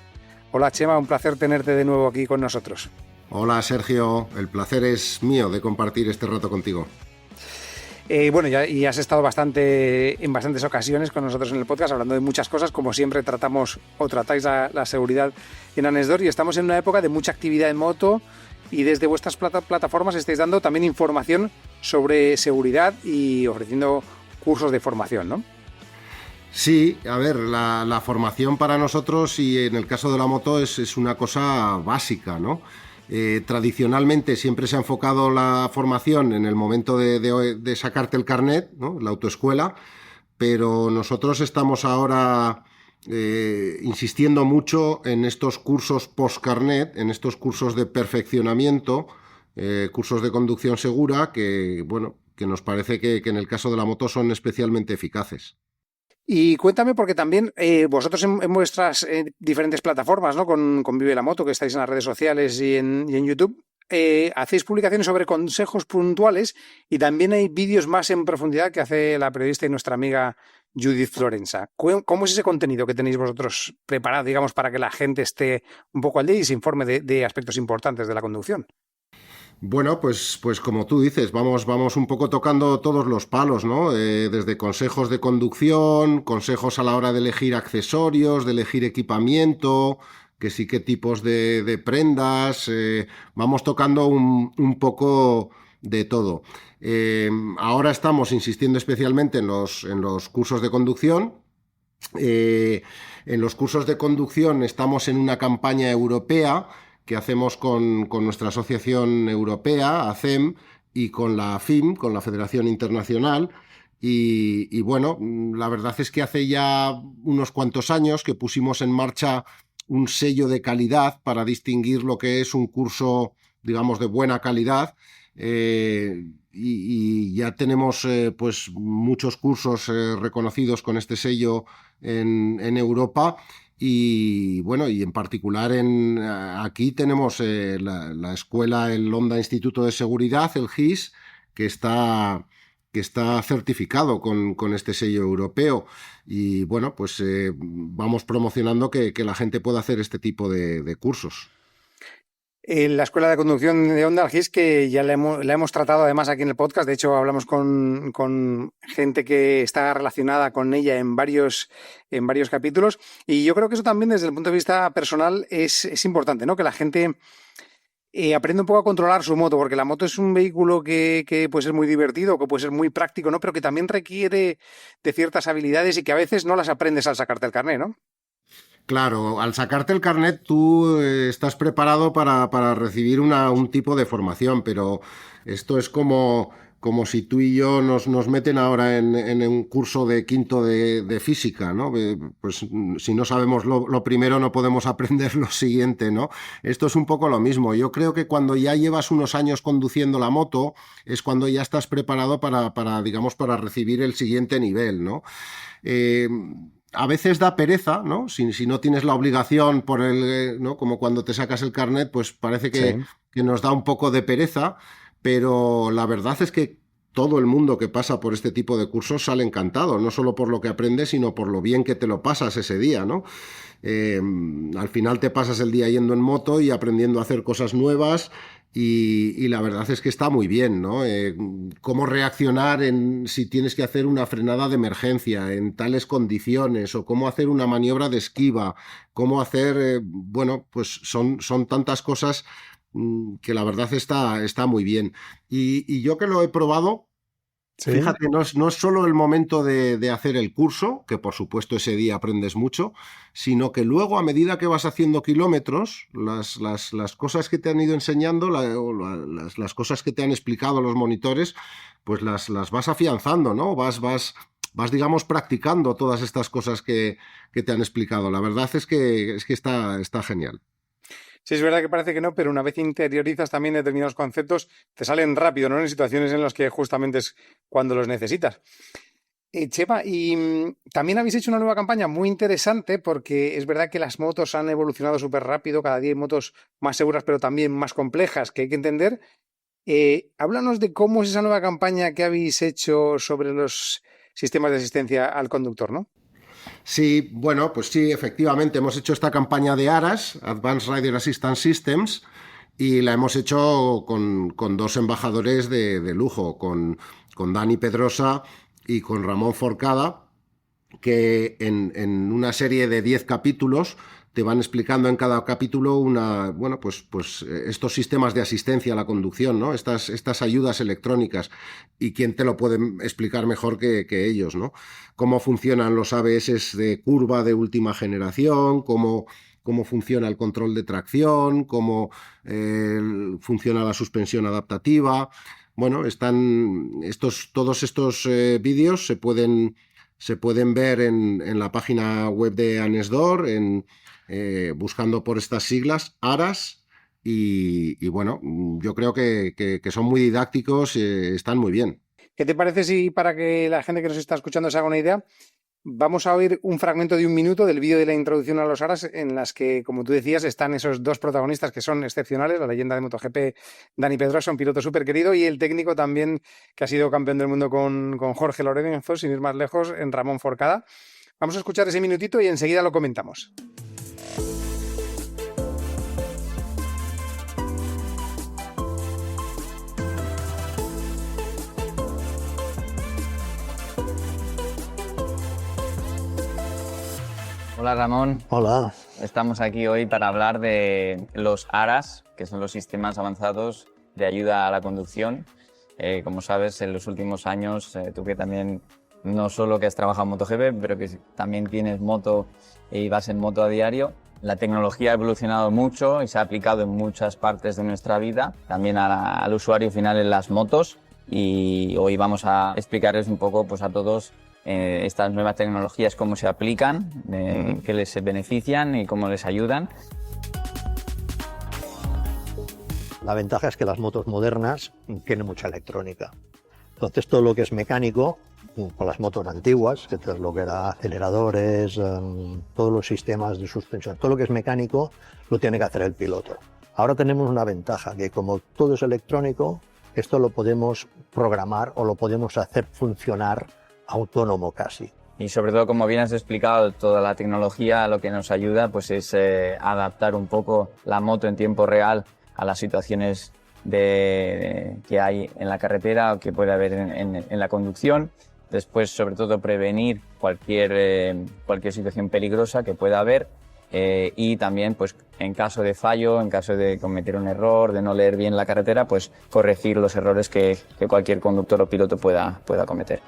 Hola Chema, un placer tenerte de nuevo aquí con nosotros. Hola Sergio, el placer es mío de compartir este rato contigo. Ya has estado en bastantes ocasiones con nosotros en el podcast hablando de muchas cosas, como siempre tratáis la seguridad en Anesdor, y estamos en una época de mucha actividad en moto y desde vuestras plataformas estáis dando también información sobre seguridad y ofreciendo cursos de formación, ¿no? Sí, a ver, la formación para nosotros y en el caso de la moto es una cosa básica, ¿no? Tradicionalmente siempre se ha enfocado la formación en el momento de sacarte el carnet, ¿no? La autoescuela, pero nosotros estamos ahora insistiendo mucho en estos cursos post-carnet, en estos cursos de perfeccionamiento, cursos de conducción segura, que nos parece que en el caso de la moto son especialmente eficaces. Y cuéntame, porque también vosotros en vuestras diferentes plataformas, ¿no? Con Vive la Moto, que estáis en las redes sociales y en YouTube, hacéis publicaciones sobre consejos puntuales y también hay vídeos más en profundidad que hace la periodista y nuestra amiga Judith Florensa. ¿Cómo es ese contenido que tenéis vosotros preparado, digamos, para que la gente esté un poco al día y se informe de aspectos importantes de la conducción? Bueno, pues como tú dices, vamos un poco tocando todos los palos, ¿no? Desde consejos de conducción, consejos a la hora de elegir accesorios, de elegir equipamiento, que sí qué tipos de prendas, vamos tocando un poco de todo. Ahora estamos insistiendo especialmente en los cursos de conducción. En los cursos de conducción estamos en una campaña europea que hacemos con nuestra asociación europea, ACEM, y con la FIM, con la Federación Internacional. Y bueno, la verdad es que hace ya unos cuantos años que pusimos en marcha un sello de calidad para distinguir lo que es un curso, digamos, de buena calidad. Y ya tenemos pues muchos cursos reconocidos con este sello en Europa. Y bueno, y en particular aquí tenemos la escuela, el Honda Instituto de Seguridad, el GIS, que está certificado con este sello europeo. Y bueno, pues vamos promocionando que la gente pueda hacer este tipo de cursos. La escuela de conducción de Honda, el GIS, que ya la hemos tratado además aquí en el podcast. De hecho, hablamos con gente que está relacionada con ella en varios capítulos. Y yo creo que eso también, desde el punto de vista personal, es importante, ¿no? Que la gente aprende un poco a controlar su moto, porque la moto es un vehículo que puede ser muy divertido, que puede ser muy práctico, ¿no? Pero que también requiere de ciertas habilidades y que a veces no las aprendes al sacarte el carné, ¿no? Claro, al sacarte el carnet tú estás preparado para recibir un tipo de formación, pero esto es como si tú y yo nos meten ahora en un curso de quinto de física, ¿no? Pues si no sabemos lo primero no podemos aprender lo siguiente, ¿no? Esto es un poco lo mismo. Yo creo que cuando ya llevas unos años conduciendo la moto es cuando ya estás preparado digamos, para recibir el siguiente nivel, ¿no? A veces da pereza, ¿no? Si no tienes la obligación ¿no? Como cuando te sacas el carnet, pues parece que nos da un poco de pereza, pero la verdad es que todo el mundo que pasa por este tipo de cursos sale encantado, no solo por lo que aprendes, sino por lo bien que te lo pasas ese día, ¿no? Al final te pasas el día yendo en moto y aprendiendo a hacer cosas nuevas y la verdad es que está muy bien, ¿no? Cómo reaccionar si tienes que hacer una frenada de emergencia en tales condiciones o cómo hacer una maniobra de esquiva, cómo hacer, bueno, pues son tantas cosas que la verdad está muy bien. Y yo que lo he probado, Sí. fíjate, no es solo el momento de hacer el curso, que por supuesto ese día aprendes mucho, sino que luego a medida que vas haciendo kilómetros, las cosas que te han ido enseñando, las cosas que te han explicado los monitores, pues las vas afianzando, ¿no? Vas, digamos, practicando todas estas cosas que te han explicado. La verdad es que está genial. Sí, es verdad que parece que no, pero una vez interiorizas también determinados conceptos, te salen rápido, ¿no? En situaciones en las que justamente es cuando los necesitas. Chema, y también habéis hecho una nueva campaña muy interesante porque es verdad que las motos han evolucionado súper rápido, cada día hay motos más seguras pero también más complejas que hay que entender. Háblanos de cómo es esa nueva campaña que habéis hecho sobre los sistemas de asistencia al conductor, ¿no? Sí, bueno, pues sí, efectivamente, hemos hecho esta campaña de ARAS, Advanced Rider Assistance Systems, y la hemos hecho con dos embajadores de lujo, con Dani Pedrosa y con Ramón Forcada, que en una serie de 10 capítulos te van explicando en cada capítulo pues estos sistemas de asistencia a la conducción, ¿no? Estas ayudas electrónicas. Y quién te lo puede explicar mejor que ellos, ¿no? Cómo funcionan los ABS de curva de última generación, cómo funciona el control de tracción, cómo funciona la suspensión adaptativa. Bueno, todos estos vídeos se pueden ver en la página web de Anesdor, buscando por estas siglas, ARAS, y bueno, yo creo que son muy didácticos, están muy bien. ¿Qué te parece si, para que la gente que nos está escuchando se haga una idea, vamos a oír un fragmento de 1 minuto del vídeo de la introducción a los ARAS, en las que, como tú decías, están esos dos protagonistas que son excepcionales, la leyenda de MotoGP, Dani Pedrosa, un piloto súper querido, y el técnico también, que ha sido campeón del mundo con Jorge Lorenzo, sin ir más lejos, en Ramón Forcada. Vamos a escuchar ese minutito y enseguida lo comentamos. Hola Ramón. Hola. Estamos aquí hoy para hablar de los ARAS, que son los sistemas avanzados de ayuda a la conducción. Como sabes, en los últimos años, tú que también no solo que has trabajado en MotoGP, pero que también tienes moto y vas en moto a diario, la tecnología ha evolucionado mucho y se ha aplicado en muchas partes de nuestra vida, también al usuario final en las motos, y hoy vamos a explicarles un poco pues, a todos estas nuevas tecnologías, cómo se aplican, qué les benefician y cómo les ayudan. La ventaja es que las motos modernas tienen mucha electrónica. Entonces todo lo que es mecánico, con las motos antiguas, que es lo que era aceleradores, todos los sistemas de suspensión, todo lo que es mecánico lo tiene que hacer el piloto. Ahora tenemos una ventaja, que como todo es electrónico, esto lo podemos programar o lo podemos hacer funcionar autónomo casi. Y sobre todo, como bien has explicado, toda la tecnología lo que nos ayuda pues es adaptar un poco la moto en tiempo real a las situaciones que hay en la carretera o que puede haber en la conducción. Después, sobre todo, prevenir cualquier situación peligrosa que pueda haber. y también pues en caso de fallo, en caso de cometer un error, de no leer bien la carretera, pues corregir los errores que cualquier conductor o piloto pueda cometer.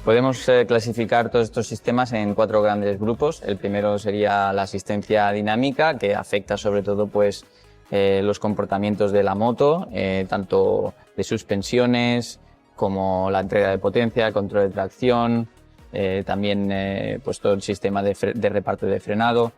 Podemos clasificar todos estos sistemas en 4 grandes grupos. El primero sería la asistencia dinámica, que afecta sobre todo pues los comportamientos de la moto, tanto de suspensiones como la entrega de potencia, control de tracción, también pues todo el sistema de reparto de frenado.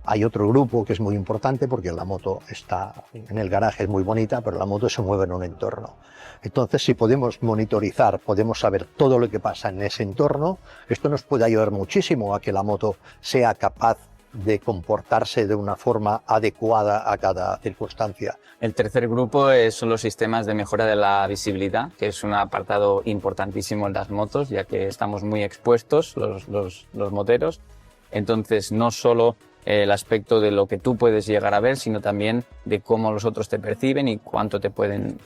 Hay otro grupo que es muy importante porque la moto está en el garaje, es muy bonita, pero la moto se mueve en un entorno. Entonces, si podemos monitorizar, podemos saber todo lo que pasa en ese entorno, esto nos puede ayudar muchísimo a que la moto sea capaz de comportarse de una forma adecuada a cada circunstancia. El tercer grupo son los sistemas de mejora de la visibilidad, que es un apartado importantísimo en las motos, ya que estamos muy expuestos los moteros. Entonces, no solo el aspecto de lo que tú puedes llegar a ver, sino también de cómo los otros te perciben y cuánto te pueden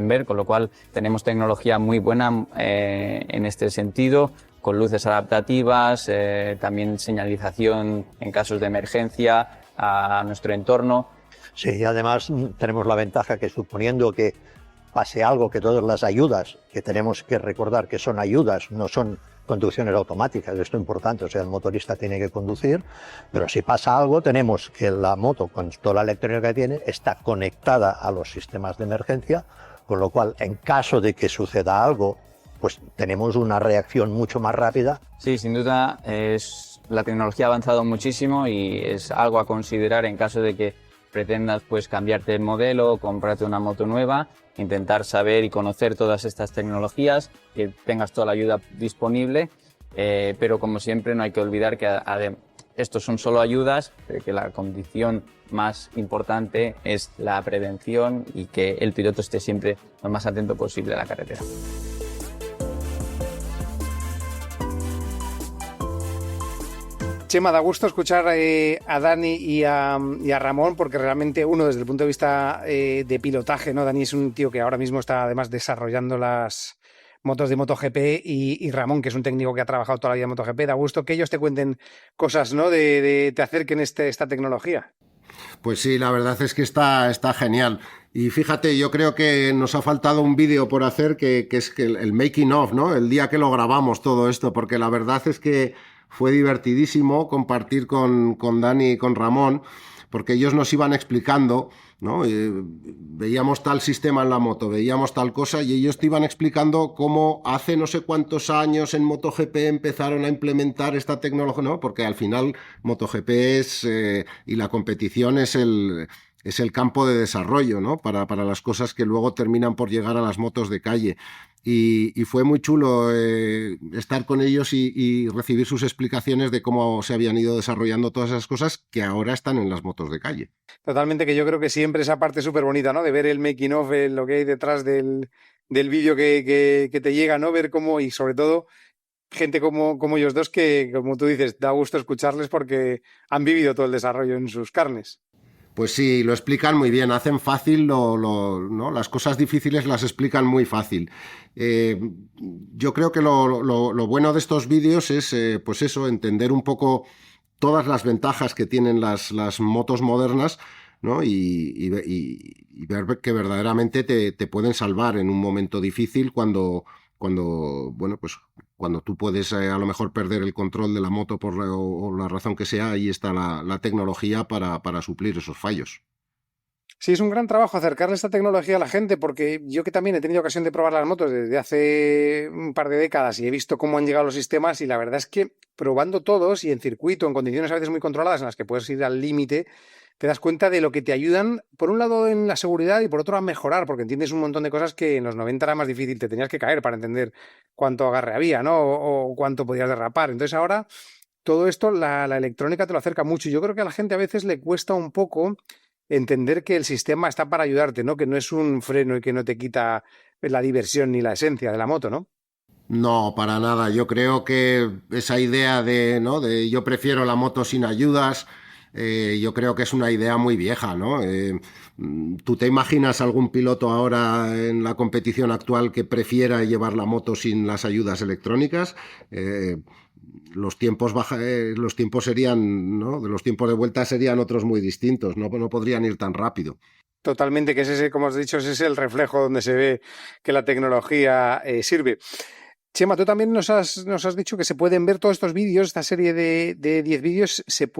ver, con lo cual tenemos tecnología muy buena en este sentido, con luces adaptativas, también señalización en casos de emergencia a nuestro entorno. Sí, y además tenemos la ventaja que suponiendo que pase algo, que todas las ayudas, que tenemos que recordar que son ayudas, no son conducciones automáticas, esto es importante, o sea, el motorista tiene que conducir, pero si pasa algo tenemos que la moto, con toda la electrónica que tiene, está conectada a los sistemas de emergencia, con lo cual, en caso de que suceda algo, pues tenemos una reacción mucho más rápida. Sí, sin duda, la tecnología ha avanzado muchísimo y es algo a considerar en caso de que pretendas pues cambiarte el modelo o comprarte una moto nueva, intentar saber y conocer todas estas tecnologías, que tengas toda la ayuda disponible, pero como siempre no hay que olvidar que estos son solo ayudas, que la condición más importante es la prevención y que el piloto esté siempre lo más atento posible a la carretera. Chema, da gusto escuchar a Dani y a Ramón, porque realmente uno desde el punto de vista de pilotaje, ¿no? Dani es un tío que ahora mismo está además desarrollando las motos de MotoGP y Ramón, que es un técnico que ha trabajado toda la vida en MotoGP. Da gusto que ellos te cuenten cosas, ¿no? Te acerquen esta tecnología. Pues sí, la verdad es que está genial. Y fíjate, yo creo que nos ha faltado un vídeo por hacer que es que el making of, ¿no? El día que lo grabamos todo esto, porque la verdad es que fue divertidísimo compartir con Dani y con Ramón, porque ellos nos iban explicando, ¿no? Veíamos tal sistema en la moto, veíamos tal cosa, y ellos te iban explicando cómo hace no sé cuántos años en MotoGP empezaron a implementar esta tecnología, ¿no? Porque al final MotoGP y la competición es el campo de desarrollo, ¿no? Para las cosas que luego terminan por llegar a las motos de calle. Y fue muy chulo estar con ellos y recibir sus explicaciones de cómo se habían ido desarrollando todas esas cosas que ahora están en las motos de calle. Totalmente, que yo creo que siempre esa parte súper bonita, ¿no? De ver el making of, lo que hay detrás del vídeo que te llega, ¿no? Ver cómo, y sobre todo gente como ellos dos, que como tú dices, da gusto escucharles porque han vivido todo el desarrollo en sus carnes. Pues sí, lo explican muy bien, hacen fácil, ¿no? Las cosas difíciles las explican muy fácil. Yo creo que lo bueno de estos vídeos es, pues eso, entender un poco todas las ventajas que tienen las motos modernas, ¿no? Y ver que verdaderamente te pueden salvar en un momento difícil cuando tú puedes a lo mejor perder el control de la moto por la razón que sea, ahí está la tecnología para suplir esos fallos. Sí, es un gran trabajo acercarle esta tecnología a la gente, porque yo que también he tenido ocasión de probar las motos desde hace un par de décadas y he visto cómo han llegado los sistemas, y la verdad es que probando todos y en circuito, en condiciones a veces muy controladas en las que puedes ir al límite, te das cuenta de lo que te ayudan, por un lado en la seguridad y por otro a mejorar, porque entiendes un montón de cosas que en los 90 era más difícil, te tenías que caer para entender cuánto agarre había, ¿no? O cuánto podías derrapar. Entonces ahora todo esto, la electrónica te lo acerca mucho, y yo creo que a la gente a veces le cuesta un poco entender que el sistema está para ayudarte, ¿no? Que no es un freno y que no te quita la diversión ni la esencia de la moto, ¿no? No, para nada. Yo creo que esa idea de yo prefiero la moto sin ayudas, yo creo que es una idea muy vieja, ¿no? ¿Tú te imaginas algún piloto ahora en la competición actual que prefiera llevar la moto sin las ayudas electrónicas? los tiempos serían, ¿no? De los tiempos de vuelta serían otros muy distintos, no podrían ir tan rápido. Totalmente, que ese, como has dicho, ese es el reflejo donde se ve que la tecnología sirve. Chema, tú también nos has dicho que se pueden ver todos estos vídeos, esta serie de 10 vídeos se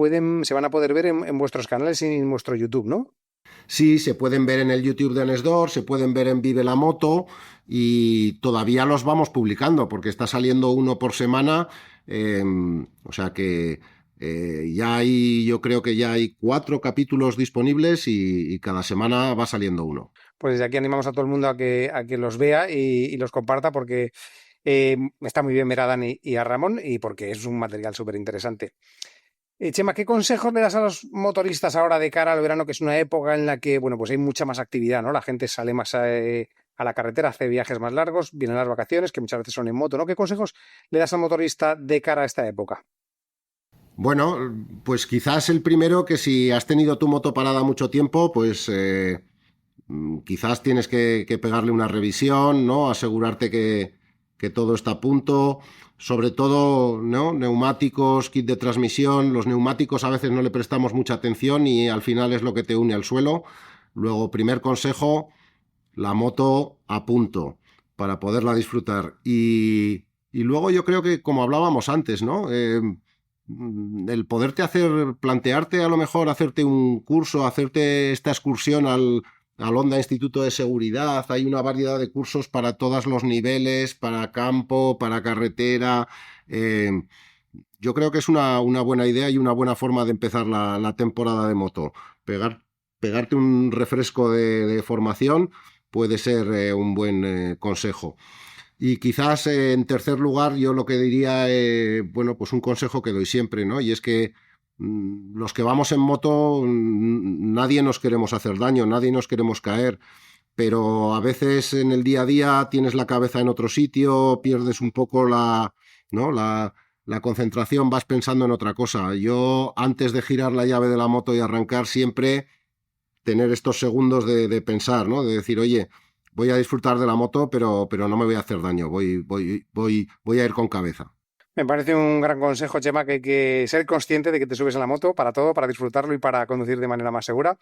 van a poder ver en vuestros canales y en vuestro YouTube, ¿no? Sí, se pueden ver en el YouTube de Anesdor, se pueden ver en Vive la Moto y todavía los vamos publicando porque está saliendo uno por semana, o sea que yo creo que ya hay 4 capítulos disponibles y cada semana va saliendo uno. Pues desde aquí animamos a todo el mundo a que los vea y los comparta porque está muy bien ver a Dani y a Ramón y porque es un material súper interesante. Chema, ¿qué consejos le das a los motoristas ahora de cara al verano, que es una época en la que, bueno, pues hay mucha más actividad, ¿no? La gente sale más a la carretera, hace viajes más largos, vienen las vacaciones, que muchas veces son en moto, ¿no? ¿Qué consejos le das al motorista de cara a esta época? Bueno, pues quizás el primero, que si has tenido tu moto parada mucho tiempo, pues quizás tienes que pegarle una revisión, ¿no? Asegurarte que todo está a punto. Sobre todo, ¿no? Neumáticos, kit de transmisión. Los neumáticos a veces no le prestamos mucha atención y al final es lo que te une al suelo. Luego, primer consejo, la moto a punto para poderla disfrutar. Y luego yo creo que, como hablábamos antes, ¿no? El poderte plantearte a lo mejor hacerte un curso, hacerte esta excursión al Honda Instituto de Seguridad. Hay una variedad de cursos para todos los niveles, para campo, para carretera. Yo creo que es una buena idea y una buena forma de empezar la temporada de moto. Pegarte un refresco de formación puede ser un buen consejo. Y quizás en tercer lugar yo lo que diría, bueno, pues un consejo que doy siempre, ¿no? Y es que los que vamos en moto, nadie nos queremos hacer daño, nadie nos queremos caer, pero a veces en el día a día tienes la cabeza en otro sitio, pierdes un poco la concentración, vas pensando en otra cosa. Yo, antes de girar la llave de la moto y arrancar, siempre tener estos segundos de pensar, ¿no? De decir, oye, voy a disfrutar de la moto, pero no me voy a hacer daño, voy a ir con cabeza. Me parece un gran consejo, Chema, que hay que ser consciente de que te subes a la moto para todo, para disfrutarlo y para conducir de manera más segura.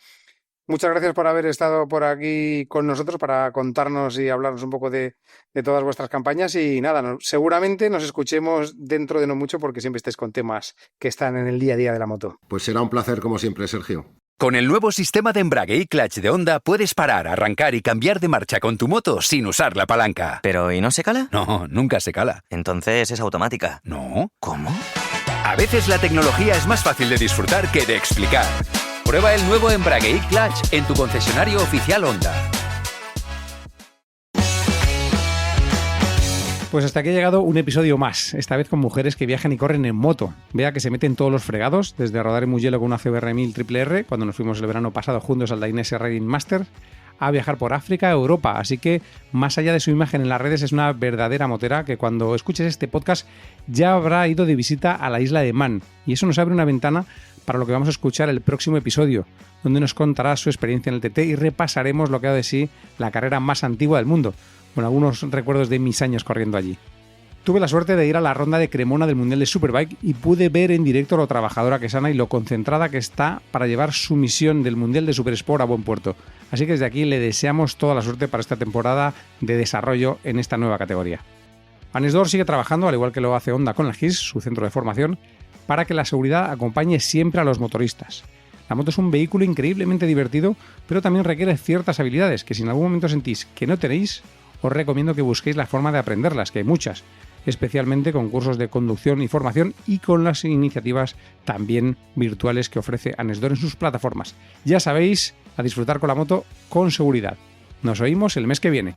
Muchas gracias por haber estado por aquí con nosotros para contarnos y hablarnos un poco de todas vuestras campañas y nada, seguramente nos escuchemos dentro de no mucho porque siempre estáis con temas que están en el día a día de la moto. Pues será un placer como siempre, Sergio. Con el nuevo sistema de embrague y clutch de Honda puedes parar, arrancar y cambiar de marcha con tu moto sin usar la palanca. ¿Pero y no se cala? No, nunca se cala. Entonces es automática. No. ¿Cómo? A veces la tecnología es más fácil de disfrutar que de explicar. Prueba el nuevo embrague y clutch en tu concesionario oficial Honda. Pues hasta aquí ha llegado un episodio más, esta vez con mujeres que viajan y corren en moto. Vea que se meten todos los fregados, desde rodar en Mugello con una CBR 1000 RRR, cuando nos fuimos el verano pasado juntos al Dainese Riding Master, a viajar por África, Europa. Así que, más allá de su imagen en las redes, es una verdadera motera que cuando escuches este podcast ya habrá ido de visita a la isla de Man. Y eso nos abre una ventana para lo que vamos a escuchar el próximo episodio, donde nos contará su experiencia en el TT y repasaremos lo que ha dado de sí la carrera más antigua del mundo, con algunos recuerdos de mis años corriendo allí. Tuve la suerte de ir a la ronda de Cremona del Mundial de Superbike y pude ver en directo lo trabajadora que es Ana y lo concentrada que está para llevar su misión del Mundial de Supersport a buen puerto. Así que desde aquí le deseamos toda la suerte para esta temporada de desarrollo en esta nueva categoría. Anesdor sigue trabajando, al igual que lo hace Honda con la GIS, su centro de formación, para que la seguridad acompañe siempre a los motoristas. La moto es un vehículo increíblemente divertido, pero también requiere ciertas habilidades que si en algún momento sentís que no tenéis, os recomiendo que busquéis la forma de aprenderlas, que hay muchas, especialmente con cursos de conducción y formación y con las iniciativas también virtuales que ofrece Anesdor en sus plataformas. Ya sabéis, a disfrutar con la moto con seguridad. Nos oímos el mes que viene.